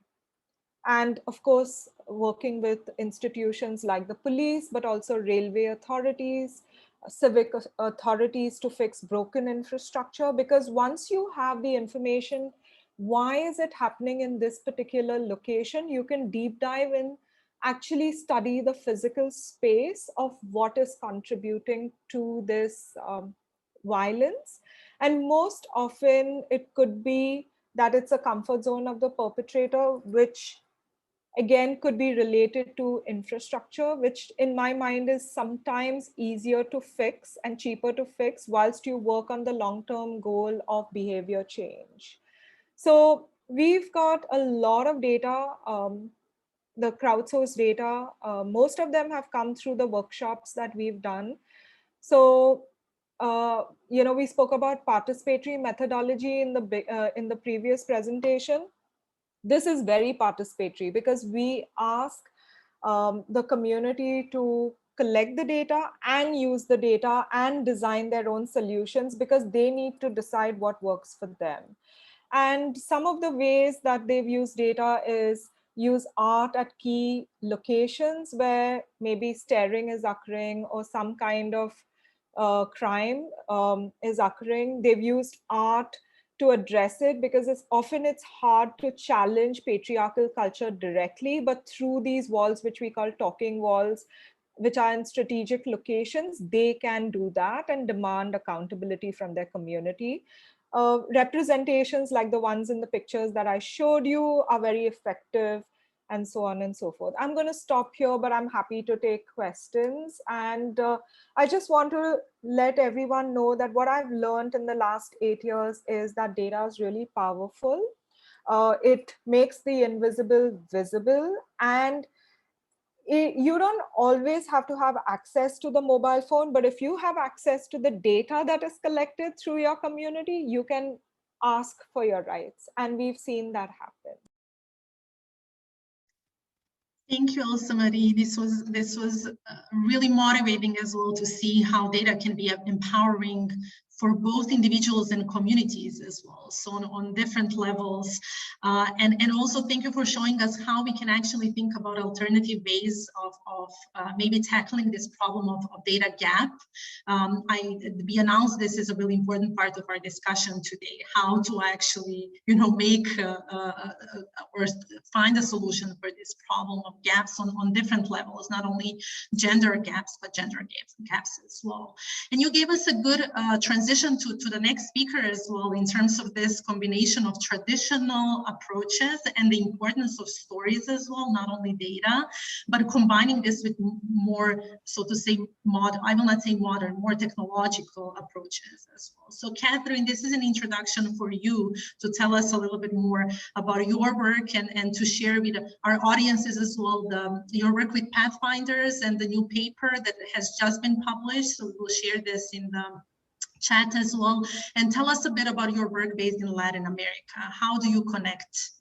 And of course, working with institutions like the police, but also railway authorities, civic authorities to fix broken infrastructure. Because once you have the information, why is it happening in this particular location, you can deep dive in, actually study the physical space of what is contributing to this violence. And most often it could be that it's a comfort zone of the perpetrator, which again could be related to infrastructure, which in my mind is sometimes easier to fix and cheaper to fix whilst you work on the long-term goal of behavior change. So we've got a lot of data, the crowdsourced data. Most of them have come through the workshops that we've done. So we spoke about participatory methodology in the previous presentation. This is very participatory because we ask the community to collect the data and use the data and design their own solutions because they need to decide what works for them. And some of the ways that they've used data is use art at key locations where maybe staring is occurring or some kind of crime is occurring. They've used art to address it because it's hard to challenge patriarchal culture directly, but through these walls, which we call talking walls, which are in strategic locations, they can do that and demand accountability from their community. Representations like the ones in the pictures that I showed you are very effective, and so on and so forth. I'm going to stop here, but I'm happy to take questions. And I just want to let everyone know that what I've learned in the last 8 years is that data is really powerful. It makes the invisible visible, and you don't always have to have access to the mobile phone, but if you have access to the data that is collected through your community, you can ask for your rights. And we've seen that happen. Thank you, also, Marie. This was really motivating as well to see how data can be empowering for both individuals and communities as well, so on different levels. And also thank you for showing us how we can actually think about alternative ways of maybe tackling this problem of data gap. We announced this is a really important part of our discussion today, how to actually, make or find a solution for this problem of gaps on different levels, not only gender gaps, but gender gaps as well. And you gave us a good transition to the next speaker as well, in terms of this combination of traditional approaches and the importance of stories as well, not only data, but combining this with more, so to say, I will not say modern, more technological approaches as well. So Catherine, this is an introduction for you to tell us a little bit more about your work and to share with our audiences as well your work with Pathfinders and the new paper that has just been published. So we'll share this in the chat as well, and tell us a bit about your work based in Latin America. How do you connect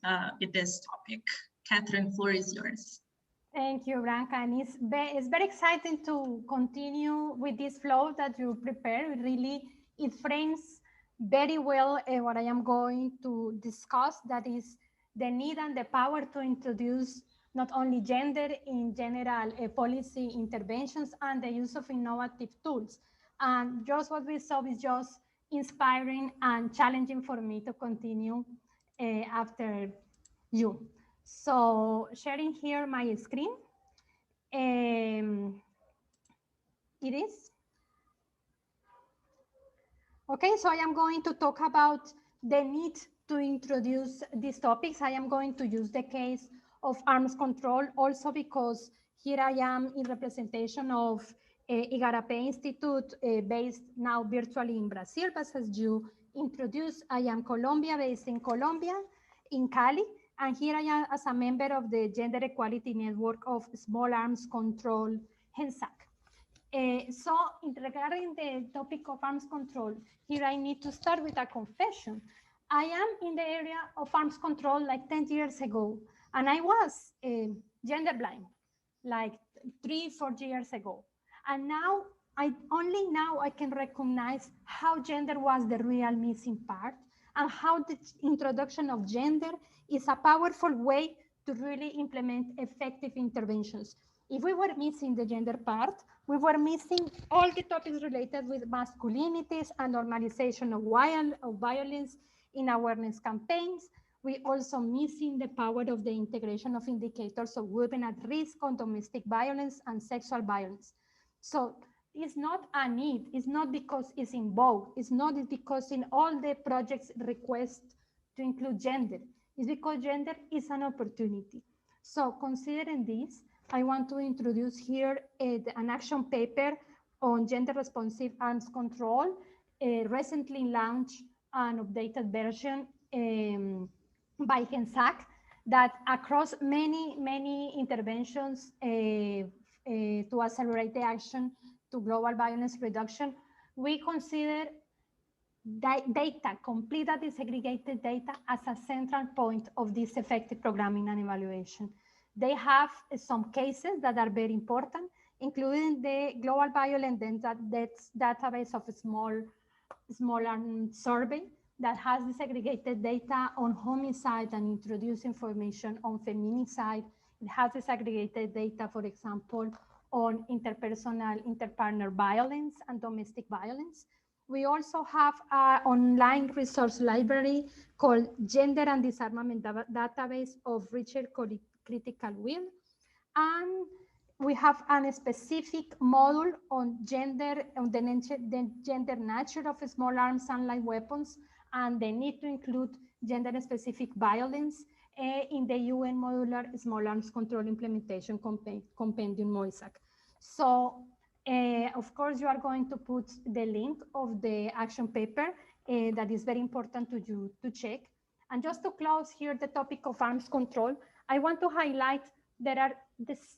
with this topic? Catherine, floor is yours. Thank you, Branca. And it's very exciting to continue with this flow that you prepared. It frames very well what I am going to discuss, that is the need and the power to introduce not only gender in general policy interventions and the use of innovative tools. And just what we saw is just inspiring and challenging for me to continue after you. So sharing here my screen. It is. Okay, so I am going to talk about the need to introduce these topics. I am going to use the case of arms control also because here I am in representation of Igarapé Institute based now virtually in Brazil, but as you introduced, I am Colombia, based in Colombia, in Cali, and here I am as a member of the Gender Equality Network of Small Arms Control, HENSAC. So regarding the topic of arms control, here I need to start with a confession. I am in the area of arms control like 10 years ago, and I was gender blind like 3-4 years ago. And now, only now I can recognize how gender was the real missing part and how the introduction of gender is a powerful way to really implement effective interventions. If we were missing the gender part, we were missing all the topics related with masculinities and normalization of violence in awareness campaigns. We also missing the power of the integration of indicators of women at risk of domestic violence and sexual violence. So it's not a need, it's not because it's in vogue, it's not because in all the projects request to include gender, it's because gender is an opportunity. So considering this, I want to introduce here an action paper on gender responsive arms control, recently launched an updated version by HENSAC that across many interventions to accelerate the action to global violence reduction we consider data, complete and disaggregated data, as a central point of this effective programming and evaluation. They have some cases that are very important, including the Global Violent Deaths database of a small survey that has disaggregated data on homicide and introduced information on feminicide. It has disaggregated data, for example, on interpersonal, interpartner violence and domestic violence. We also have an online resource library called Gender and Disarmament Database of Richard Critical Will. And we have a specific module on gender, on the gender nature of small arms and light weapons, and the need to include gender-specific violence in the UN Modular Small Arms Control Implementation Compendium MOISAC. So, of course, you are going to put the link of the action paper that is very important to you to check. And just to close here the topic of arms control, I want to highlight there are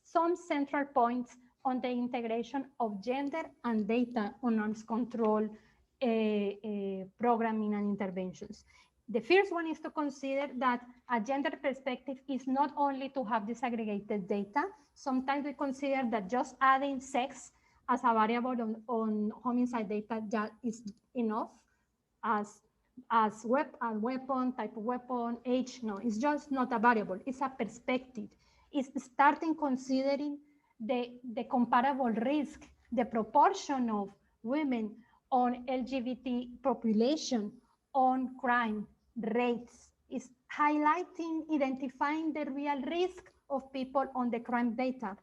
some central points on the integration of gender and data on arms control programming and interventions. The first one is to consider that a gender perspective is not only to have disaggregated data. Sometimes we consider that just adding sex as a variable on homicide data that is enough as weapon, type of weapon, age. No, it's just not a variable, it's a perspective. It's starting considering the comparable risk, the proportion of women on LGBT population, on crime rates, is highlighting, identifying the real risk of people on the crime data,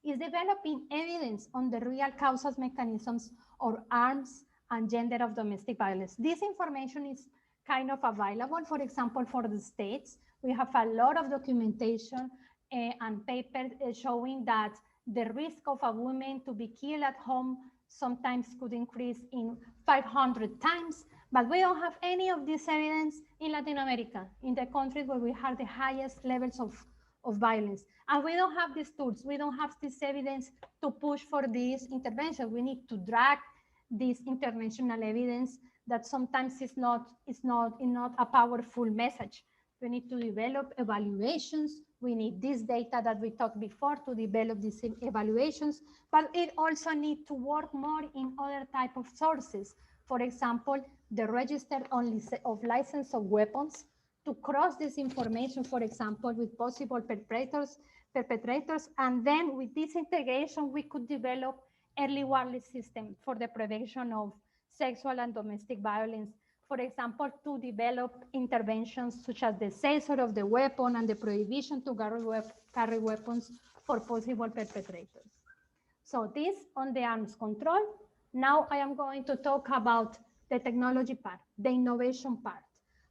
is developing evidence on the real causal mechanisms of arms and gender of domestic violence. This information is kind of available, for example, for the states. We have a lot of documentation and papers showing that the risk of a woman to be killed at home sometimes could increase in 500 times, but we don't have any of this evidence in Latin America, in the countries where we have the highest levels of violence. And we don't have these tools, we don't have this evidence to push for this intervention. We need to drag this international evidence that sometimes is not a powerful message. We need to develop evaluations. We need this data that we talked before to develop these evaluations, but it also needs to work more in other type of sources. For example, the register of license of weapons, to cross this information, for example, with possible perpetrators, and then with this integration, we could develop early warning system for the prevention of sexual and domestic violence. For example, to develop interventions such as the seizure of the weapon and the prohibition to carry weapons for possible perpetrators. So this on the arms control. Now I am going to talk about the technology part, the innovation part,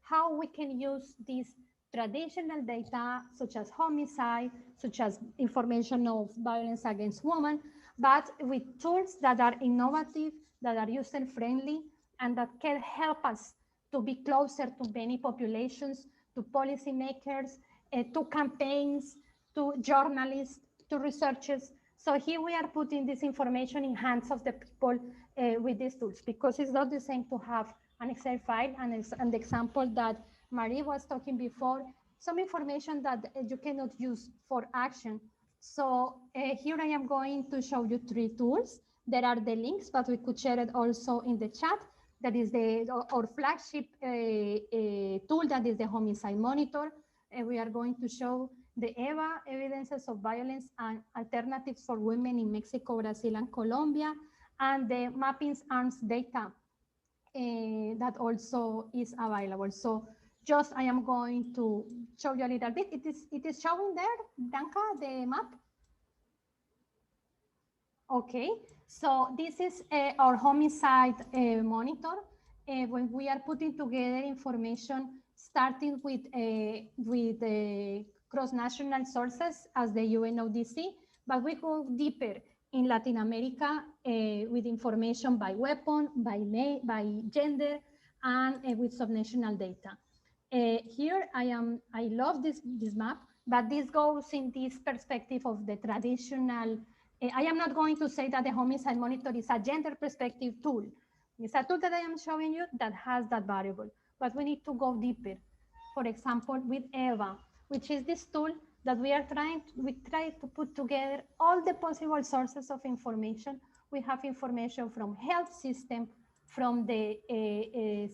how we can use these traditional data such as homicide, such as information of violence against women, but with tools that are innovative, that are user-friendly, and that can help us to be closer to many populations, to policymakers, to campaigns, to journalists, to researchers. So here we are putting this information in hands of the people with these tools, because it's not the same to have an Excel file and the example that Marie was talking before, some information that you cannot use for action. So here I am going to show you 3 tools. There are the links, but we could share it also in the chat. That is our flagship tool, that is the Homicide Monitor. We are going to show the EVA, Evidences of Violence and Alternatives for Women in Mexico, Brazil, and Colombia, and the Mapping Arms data that also is available. So just I am going to show you a little bit. It is showing there, Blanca, the map. Okay, so this is our homicide monitor. When we are putting together information, starting with cross-national sources as the UNODC, but we go deeper in Latin America with information by weapon, by gender, and with subnational data. Here I love this map, but this goes in this perspective of the traditional I am not going to say that the homicide monitor is a gender perspective tool. It's a tool that I am showing you that has that variable, but we need to go deeper. For example, with EVA, which is this tool that we try to put together all the possible sources of information. We have information from health system, from the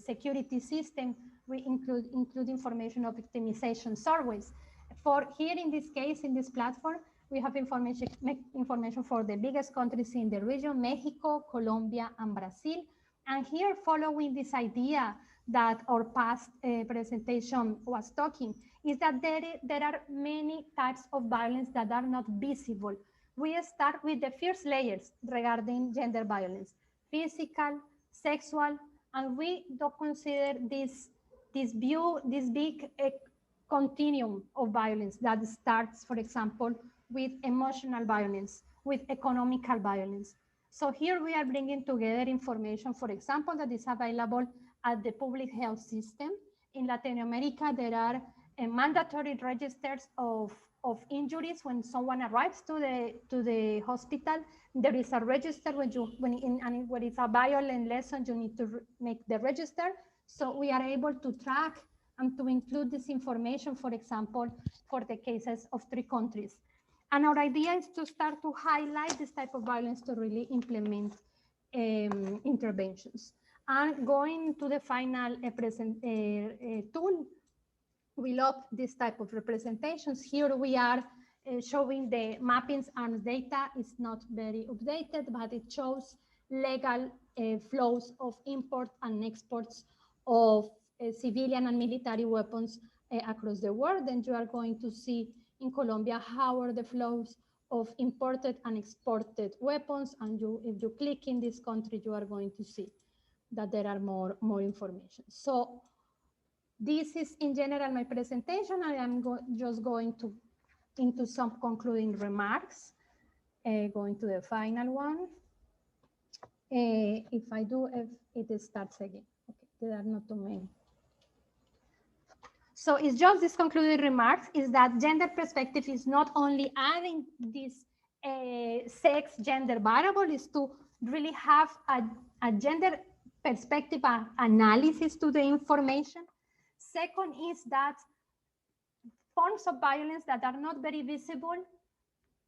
security system. We include information of victimization surveys. For here in this case, in this platform, we have information for the biggest countries in the region, Mexico, Colombia, and Brazil. And here, following this idea that our past presentation was talking, is that there are many types of violence that are not visible. We start with the first layers regarding gender violence, physical, sexual, and we don't consider this big continuum of violence that starts, for example, with emotional violence, with economical violence. So here we are bringing together information, for example, that is available at the public health system. In Latin America, there are mandatory registers of injuries when someone arrives to the hospital. There is a register when it's a violent lesson, you need to make the register. So we are able to track and to include this information, for example, for the cases of 3 countries. And our idea is to start to highlight this type of violence to really implement interventions. And going to the final tool, we love this type of representations. Here we are showing the mappings and data. It's not very updated, but it shows legal flows of import and exports of civilian and military weapons across the world. And you are going to see in Colombia how are the flows of imported and exported weapons. And if you click in this country, you are going to see that there are more information. So this is in general my presentation. I am just going into some concluding remarks, going to the final one. If I do, if it starts again. Okay, there are not too many. So it's just this concluding remarks is that gender perspective is not only adding this sex gender variable, is to really have a gender perspective analysis to the information. Second is that forms of violence that are not very visible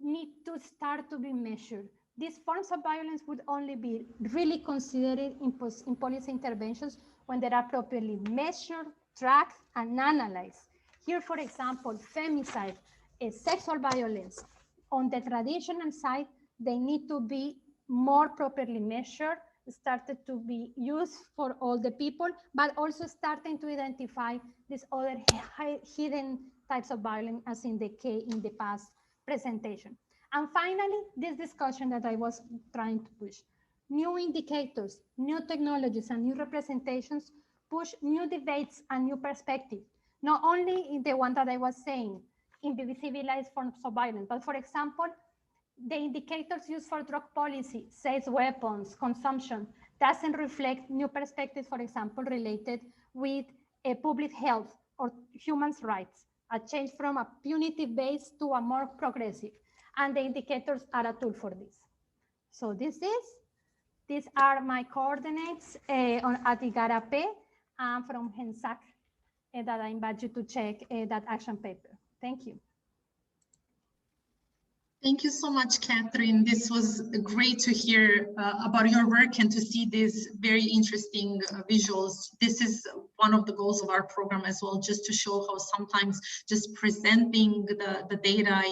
need to start to be measured. These forms of violence would only be really considered in policy interventions when they are properly measured, tracked, and analyzed. Here, for example, femicide, sexual violence. On the traditional side, they need to be more properly measured, started to be used for all the people, but also starting to identify these other hidden types of violence as in the past presentation. And finally, this discussion that I was trying to push. New indicators, new technologies, and new representations push new debates and new perspectives, not only in the one that I was saying, invisibilized forms of violence, but for example, the indicators used for drug policy, sales weapons, consumption, doesn't reflect new perspectives, for example, related with public health or human rights, a change from a punitive base to a more progressive. And the indicators are a tool for this. So these are my coordinates at IGARAP and from HENSAC that I invite you to check that action paper. Thank you. Thank you so much, Catherine. This was great to hear about your work and to see these very interesting visuals. This is one of the goals of our program as well, just to show how sometimes just presenting the data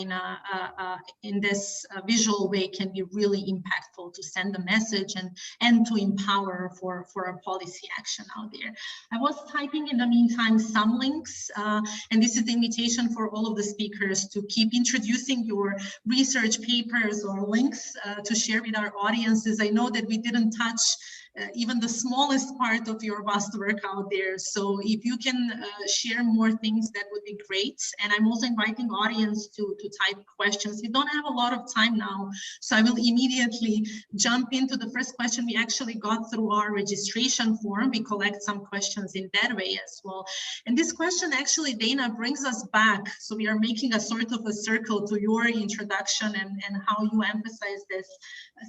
in this visual way can be really impactful to send a message and to empower for a policy action out there. I was typing in the meantime some links, and this is the invitation for all of the speakers to keep introducing your research papers or links to share with our audiences. I know that we didn't touch even the smallest part of your vast work out there. So if you can share more things, that would be great. And I'm also inviting audience to type questions. We don't have a lot of time now, so I will immediately jump into the first question we actually got through our registration form. We collect some questions in that way as well. And this question actually, Dana, brings us back. So we are making a sort of a circle to your introduction and how you emphasize this,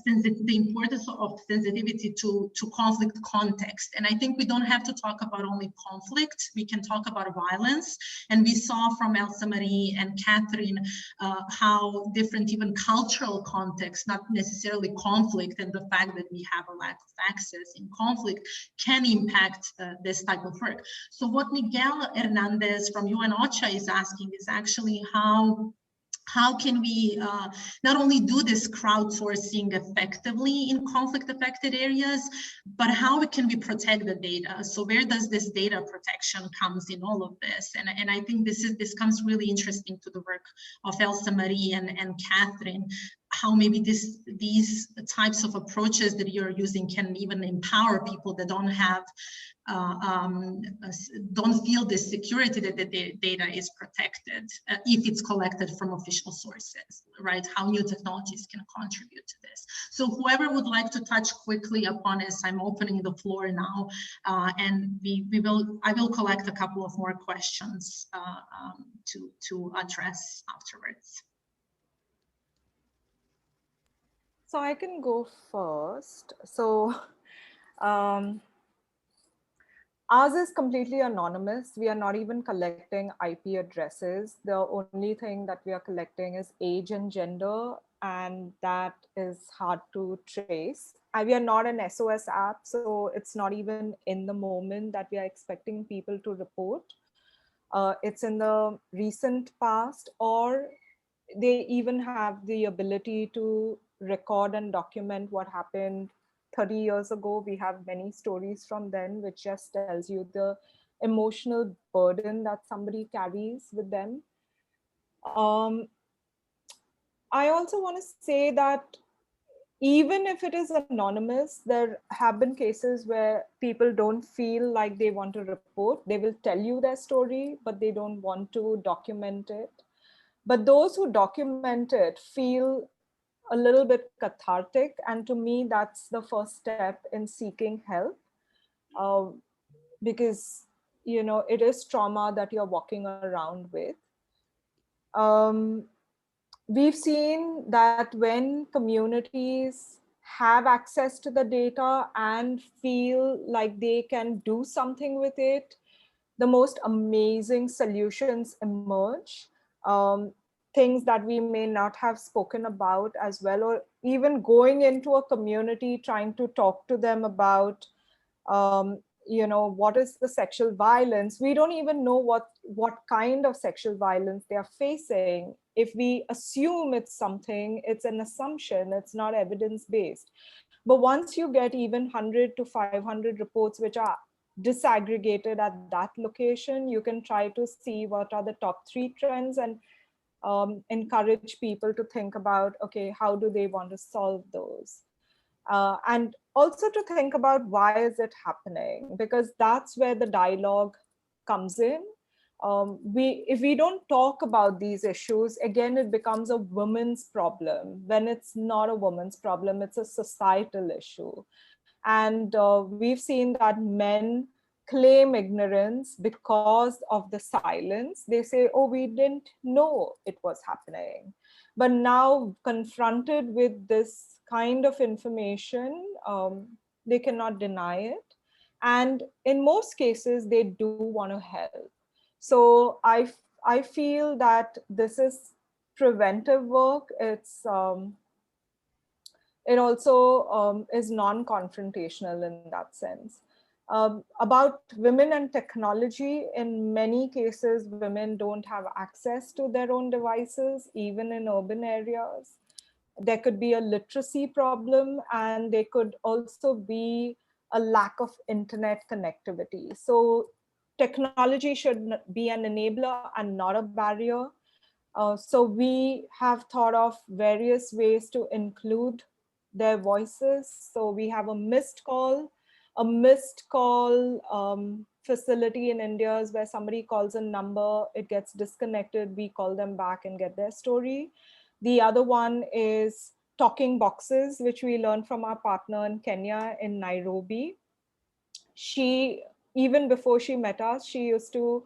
the importance of sensitivity to conflict context. And I think we don't have to talk about only conflict, we can talk about violence. And we saw from Elsa Marie and Catherine how different even cultural context, not necessarily conflict, and the fact that we have a lack of access in conflict can impact this type of work. So what Miguel Hernandez from UN OCHA is asking is actually how can we not only do this crowdsourcing effectively in conflict affected areas, but how can we protect the data? So where does this data protection comes in all of this? And I think this comes really interesting to the work of Elsa Marie and Catherine, how maybe these types of approaches that you're using can even empower people that don't have don't feel the security that the data is protected if it's collected from official sources, right? How new technologies can contribute to this. So whoever would like to touch quickly upon this, I'm opening the floor now, and I will collect a couple of more questions to address afterwards. So I can go first. So ours is completely anonymous. We are not even collecting IP addresses. The only thing that we are collecting is age and gender, and that is hard to trace. And we are not an SOS app, so it's not even in the moment that we are expecting people to report. It's in the recent past, or they even have the ability to record and document what happened 30 years ago. We have many stories from then, which just tells you the emotional burden that somebody carries with them. I also want to say that even if it is anonymous, there have been cases where people don't feel like they want to report. They will tell you their story, but they don't want to document it. But those who document it feel a little bit cathartic. And to me, that's the first step in seeking help, because, you know, it is trauma that you're walking around with. We've seen that when communities have access to the data and feel like they can do something with it, the most amazing solutions emerge. Things that we may not have spoken about as well, or even going into a community, trying to talk to them about, you know, what is the sexual violence. We don't even know what kind of sexual violence they are facing. If we assume it's something, it's an assumption, it's not evidence-based. But once you get even 100 to 500 reports which are disaggregated at that location, you can try to see what are the top 3 trends and encourage people to think about, okay, how do they want to solve those? And also to think about why is it happening, because that's where the dialogue comes in. If we don't talk about these issues, again, it becomes a woman's problem, when it's not a woman's problem, it's a societal issue. And we've seen that men claim ignorance because of the silence. They say, oh, we didn't know it was happening. But now confronted with this kind of information, they cannot deny it. And in most cases, they do want to help. So I feel that this is preventive work. It also is non-confrontational in that sense. About women and technology, in many cases, women don't have access to their own devices, even in urban areas. There could be a literacy problem, and there could also be a lack of internet connectivity. So technology should be an enabler and not a barrier. So we have thought of various ways to include their voices. So we have a missed call facility in India is where somebody calls a number, it gets disconnected, we call them back and get their story. The other one is talking boxes, which we learned from our partner in Kenya in Nairobi. She, even before she met us, she used to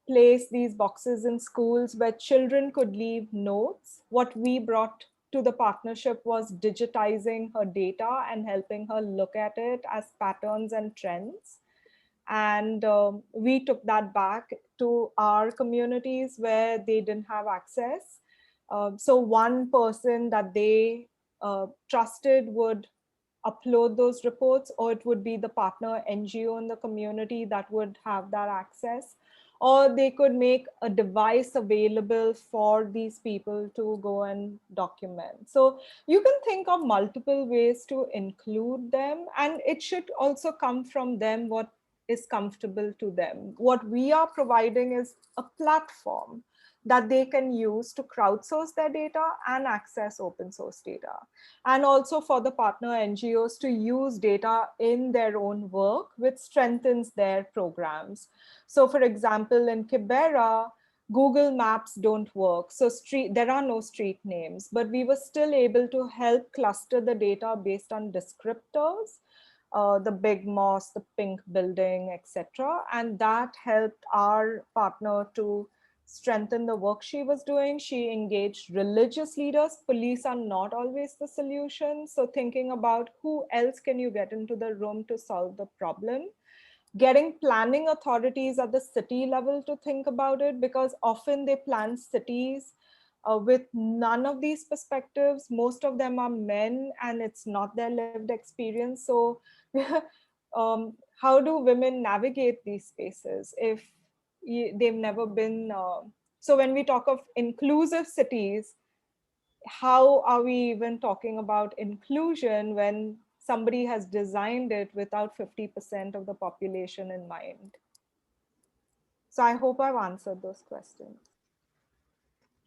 place these boxes in schools where children could leave notes. What we brought to the partnership was digitizing her data and helping her look at it as patterns and trends. And we took that back to our communities where they didn't have access. So one person that they trusted would upload those reports, or it would be the partner NGO in the community that would have that access, or they could make a device available for these people to go and document. So you can think of multiple ways to include them, and it should also come from them what is comfortable to them. What we are providing is a platform that they can use to crowdsource their data and access open source data. And also for the partner NGOs to use data in their own work, which strengthens their programs. So for example, in Kibera, Google Maps don't work. So there are no street names, but we were still able to help cluster the data based on descriptors, the big mosque, the pink building, etc. And that helped our partner to strengthen the work she was doing. She engaged religious leaders. Police are not always the solution. So thinking about who else can you get into the room to solve the problem. Getting planning authorities at the city level to think about it, because often they plan cities with none of these perspectives. Most of them are men and it's not their lived experience. So how do women navigate these spaces if they've never been? So when we talk of inclusive cities, how are we even talking about inclusion when somebody has designed it without 50% of the population in mind? So I hope I've answered those questions.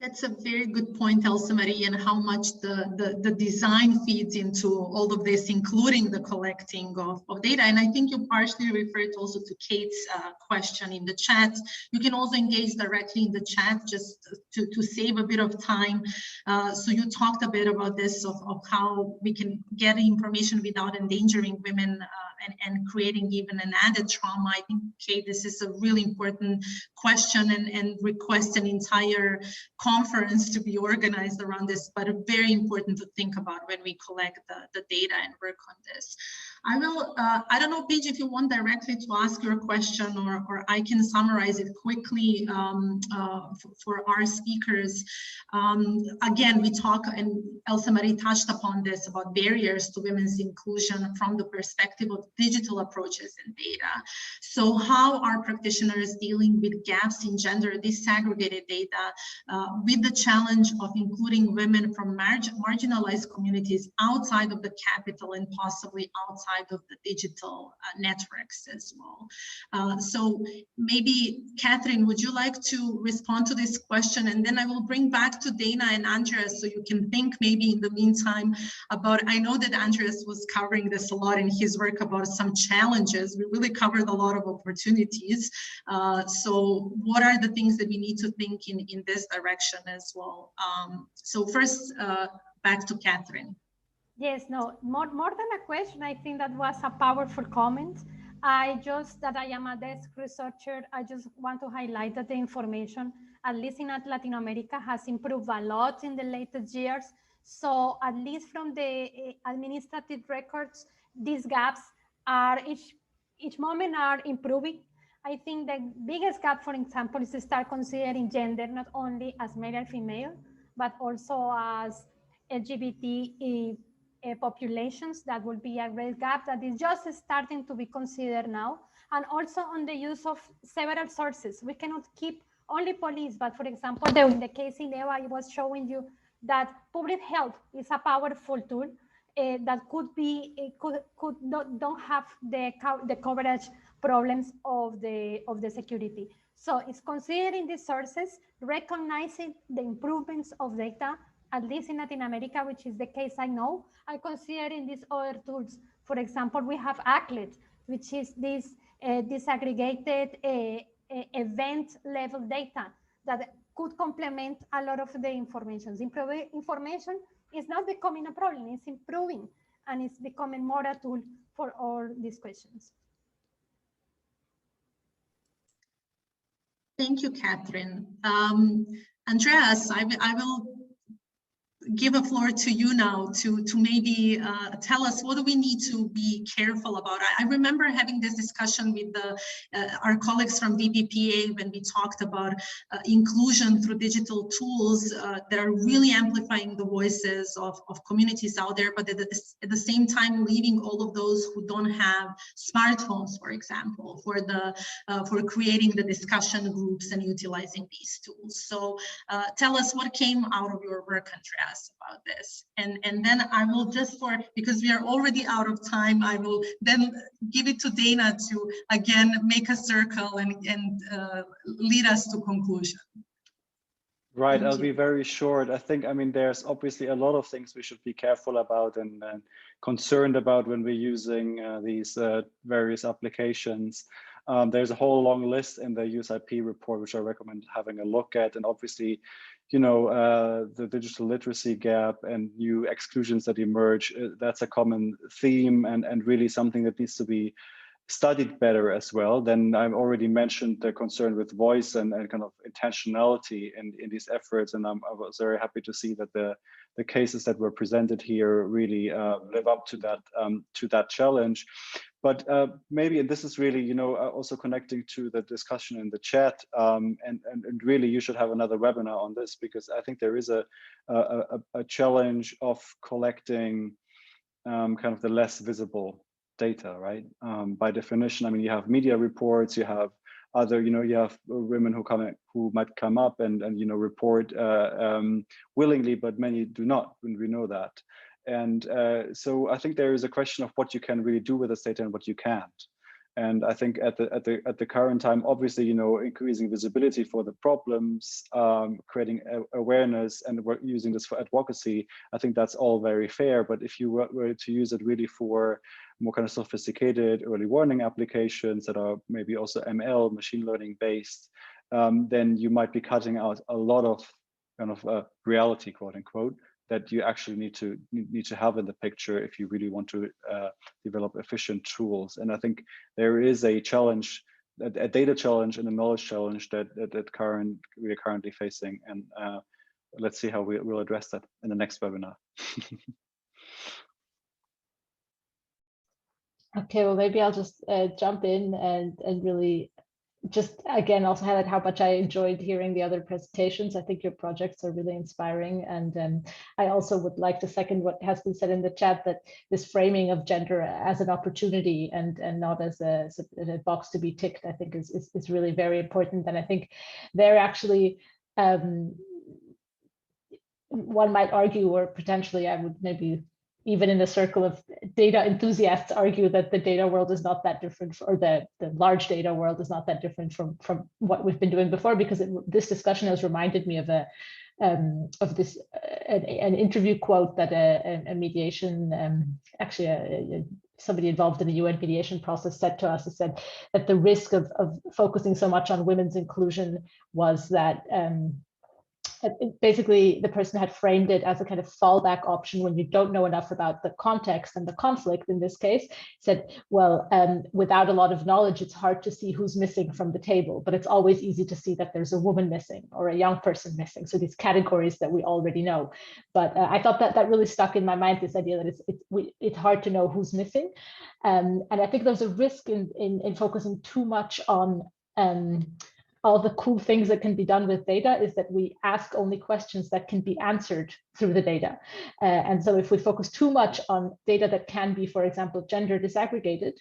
That's a very good point, Elsa Marie, and how much the design feeds into all of this, including the collecting of data. And I think you partially referred also to Kate's question in the chat. You can also engage directly in the chat just to save a bit of time. So you talked a bit about this of how we can get information without endangering women and creating even an added trauma. I think, Kate, this is a really important question and request an entire conference to be organized around this, but very important to think about when we collect the data and work on this. I will, I don't know, Paige, if you want directly to ask your question, or I can summarize it quickly for our speakers. Again, we talk, and Elsa Marie touched upon this, about barriers to women's inclusion from the perspective of digital approaches and data. So how are practitioners dealing with gaps in gender disaggregated data with the challenge of including women from marginalized communities outside of the capital and possibly outside of the digital networks as well? So maybe, Catherine, would you like to respond to this question? And then I will bring back to Dana and Andreas, so you can think maybe in the meantime about, I know that Andreas was covering this a lot in his work about some challenges. We really covered a lot of opportunities. So what are the things that we need to think in this direction as well? So first, back to Catherine. Yes, no, more than a question, I think that was a powerful comment. That I am a desk researcher, I just want to highlight that the information, at least in Latin America, has improved a lot in the latest years. So at least from the administrative records, these gaps are each moment are improving. I think the biggest gap, for example, is to start considering gender not only as male and female, but also as LGBT populations. That will be a great gap that is just starting to be considered now. And also on the use of several sources. We cannot keep only police, but for example, in the case in Eva, I was showing you that public health is a powerful tool that don't have the coverage problems of the security. So it's considering these sources, recognizing the improvements of data, at least in Latin America, which is the case I know, I consider in these other tools. For example, we have ACLED, which is this disaggregated event level data that could complement a lot of the information. Information is not becoming a problem, it's improving, and it's becoming more a tool for all these questions. Thank you, Catherine. Andreas, I will give a floor to you now to maybe tell us what do we need to be careful about. I remember having this discussion with our colleagues from VBPA when we talked about inclusion through digital tools that are really amplifying the voices of communities out there, but at the same time leaving all of those who don't have smartphones, for example, for creating the discussion groups and utilizing these tools. So tell us what came out of your work, Andrea, about this, and then I will because we are already out of time, I will then give it to Dana to again make a circle and lead us to conclusion. Right, I'll be very short. I think, I mean, there's obviously a lot of things we should be careful about and concerned about when we're using these various applications. There's a whole long list in the USIP report, which I recommend having a look at. And obviously, you know, the digital literacy gap and new exclusions that emerge, that's a common theme and really something that needs to be studied better as well. Then I've already mentioned the concern with voice and kind of intentionality in these efforts. And I was very happy to see that the cases that were presented here really live up to that challenge. But maybe, and this is really, you know, also connecting to the discussion in the chat, and really you should have another webinar on this, because I think there is a challenge of collecting kind of the less visible data, right? By definition, I mean, you have media reports, you have other, you know, you have women who might come up and you know, report willingly, but many do not, and we know that. And so I think there is a question of what you can really do with this data and what you can't. And I think at the current time, obviously, you know, increasing visibility for the problems, creating awareness, and using this for advocacy, I think that's all very fair. But if you were to use it really for more kind of sophisticated early warning applications that are maybe also ML, machine learning based, then you might be cutting out a lot of kind of reality, quote unquote, that you actually need to have in the picture if you really want to develop efficient tools. And I think there is a challenge, a data challenge and a knowledge challenge that we are currently facing. And let's see how we'll address that in the next webinar. Okay, well, maybe I'll just jump in and really just again also highlight how much I enjoyed hearing the other presentations. I think your projects are really inspiring, and I also would like to second what has been said in the chat, that this framing of gender as an opportunity and not as a box to be ticked, I think is really very important. And I think they're actually one might argue, or potentially I would maybe even in the circle of data enthusiasts argue, that the data world is not that different, or the large data world is not that different from what we've been doing before, because this discussion has reminded me of an interview quote that a mediation, somebody involved in the UN mediation process said to us. It said that the risk of focusing so much on women's inclusion was that basically the person had framed it as a kind of fallback option when you don't know enough about the context and the conflict. In this case, said, well, without a lot of knowledge, it's hard to see who's missing from the table, but it's always easy to see that there's a woman missing or a young person missing. So these categories that we already know. But I thought that really stuck in my mind, this idea that it's hard to know who's missing. And I think there's a risk in focusing too much on all the cool things that can be done with data, is that we ask only questions that can be answered through the data. And so if we focus too much on data that can be, for example, gender disaggregated,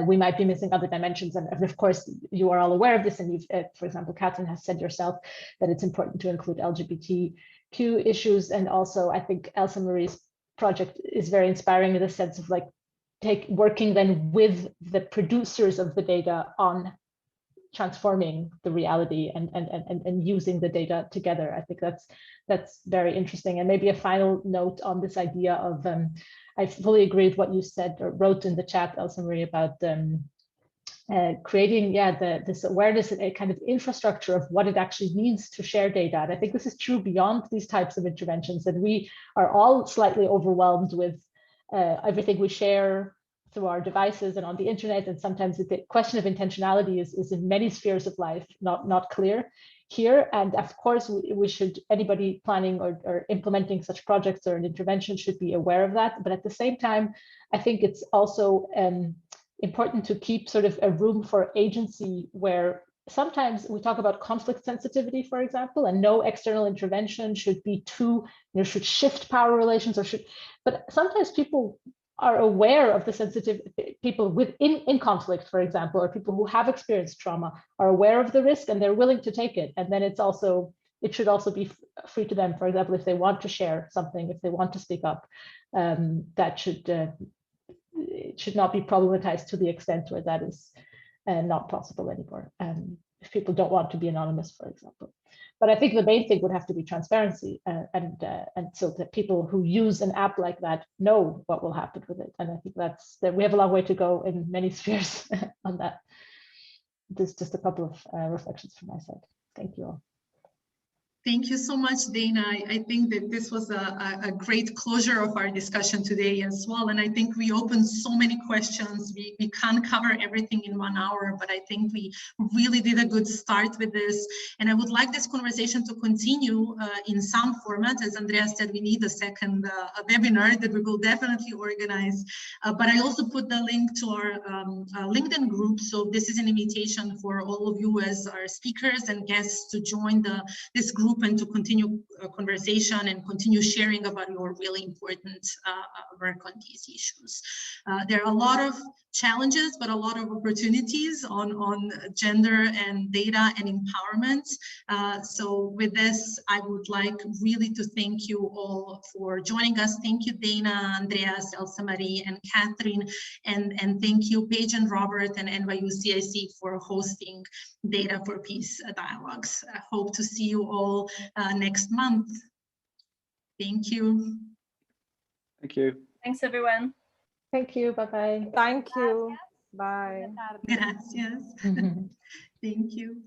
we might be missing other dimensions. And of course, you are all aware of this. And you've, for example, Catherine has said yourself that it's important to include LGBTQ issues. And also, I think Elsa Marie's project is very inspiring in the sense of working then with the producers of the data on transforming the reality and using the data together. I think that's very interesting. And maybe a final note on this idea of, I fully agree with what you said or wrote in the chat, Elsa Marie, about creating, this awareness and a kind of infrastructure of what it actually means to share data. And I think this is true beyond these types of interventions, and we are all slightly overwhelmed with everything we share through our devices and on the internet. And sometimes the question of intentionality is in many spheres of life not clear here. And of course, we should, anybody planning or implementing such projects or an intervention should be aware of that. But at the same time, I think it's also important to keep sort of a room for agency, where sometimes we talk about conflict sensitivity, for example, and no external intervention should be should shift power relations, but sometimes people are aware of the sensitive people in conflict, for example, or people who have experienced trauma are aware of the risk and they're willing to take it. And then it should also be free to them, for example, if they want to share something, if they want to speak up, that it should not be problematized to the extent where that is not possible anymore. If people don't want to be anonymous, for example. But I think the main thing would have to be transparency, and so that people who use an app like that know what will happen with it. And I think that we have a long way to go in many spheres on that. This is just a couple of reflections from my side. Thank you all. Thank you so much, Dana. I think that this was a great closure of our discussion today as well. And I think we opened so many questions. We can't cover everything in 1 hour, but I think we really did a good start with this. And I would like this conversation to continue in some format. As Andrea said, we need a second webinar that we will definitely organize. But I also put the link to our LinkedIn group. So this is an invitation for all of you as our speakers and guests to join this group and to continue a conversation and continue sharing about your really important work on these issues. There are a lot of challenges, but a lot of opportunities on gender and data and empowerment. So with this, I would like really to thank you all for joining us. Thank you, Dana, Andreas, Elsa Marie, and Catherine. And thank you, Paige and Robert and NYU CIC for hosting Data for Peace dialogues. I hope to see you all next month. Thank you. Thank you. Thanks, everyone. Thank you. Bye-bye. Thank you. Bye. Gracias. Thank you.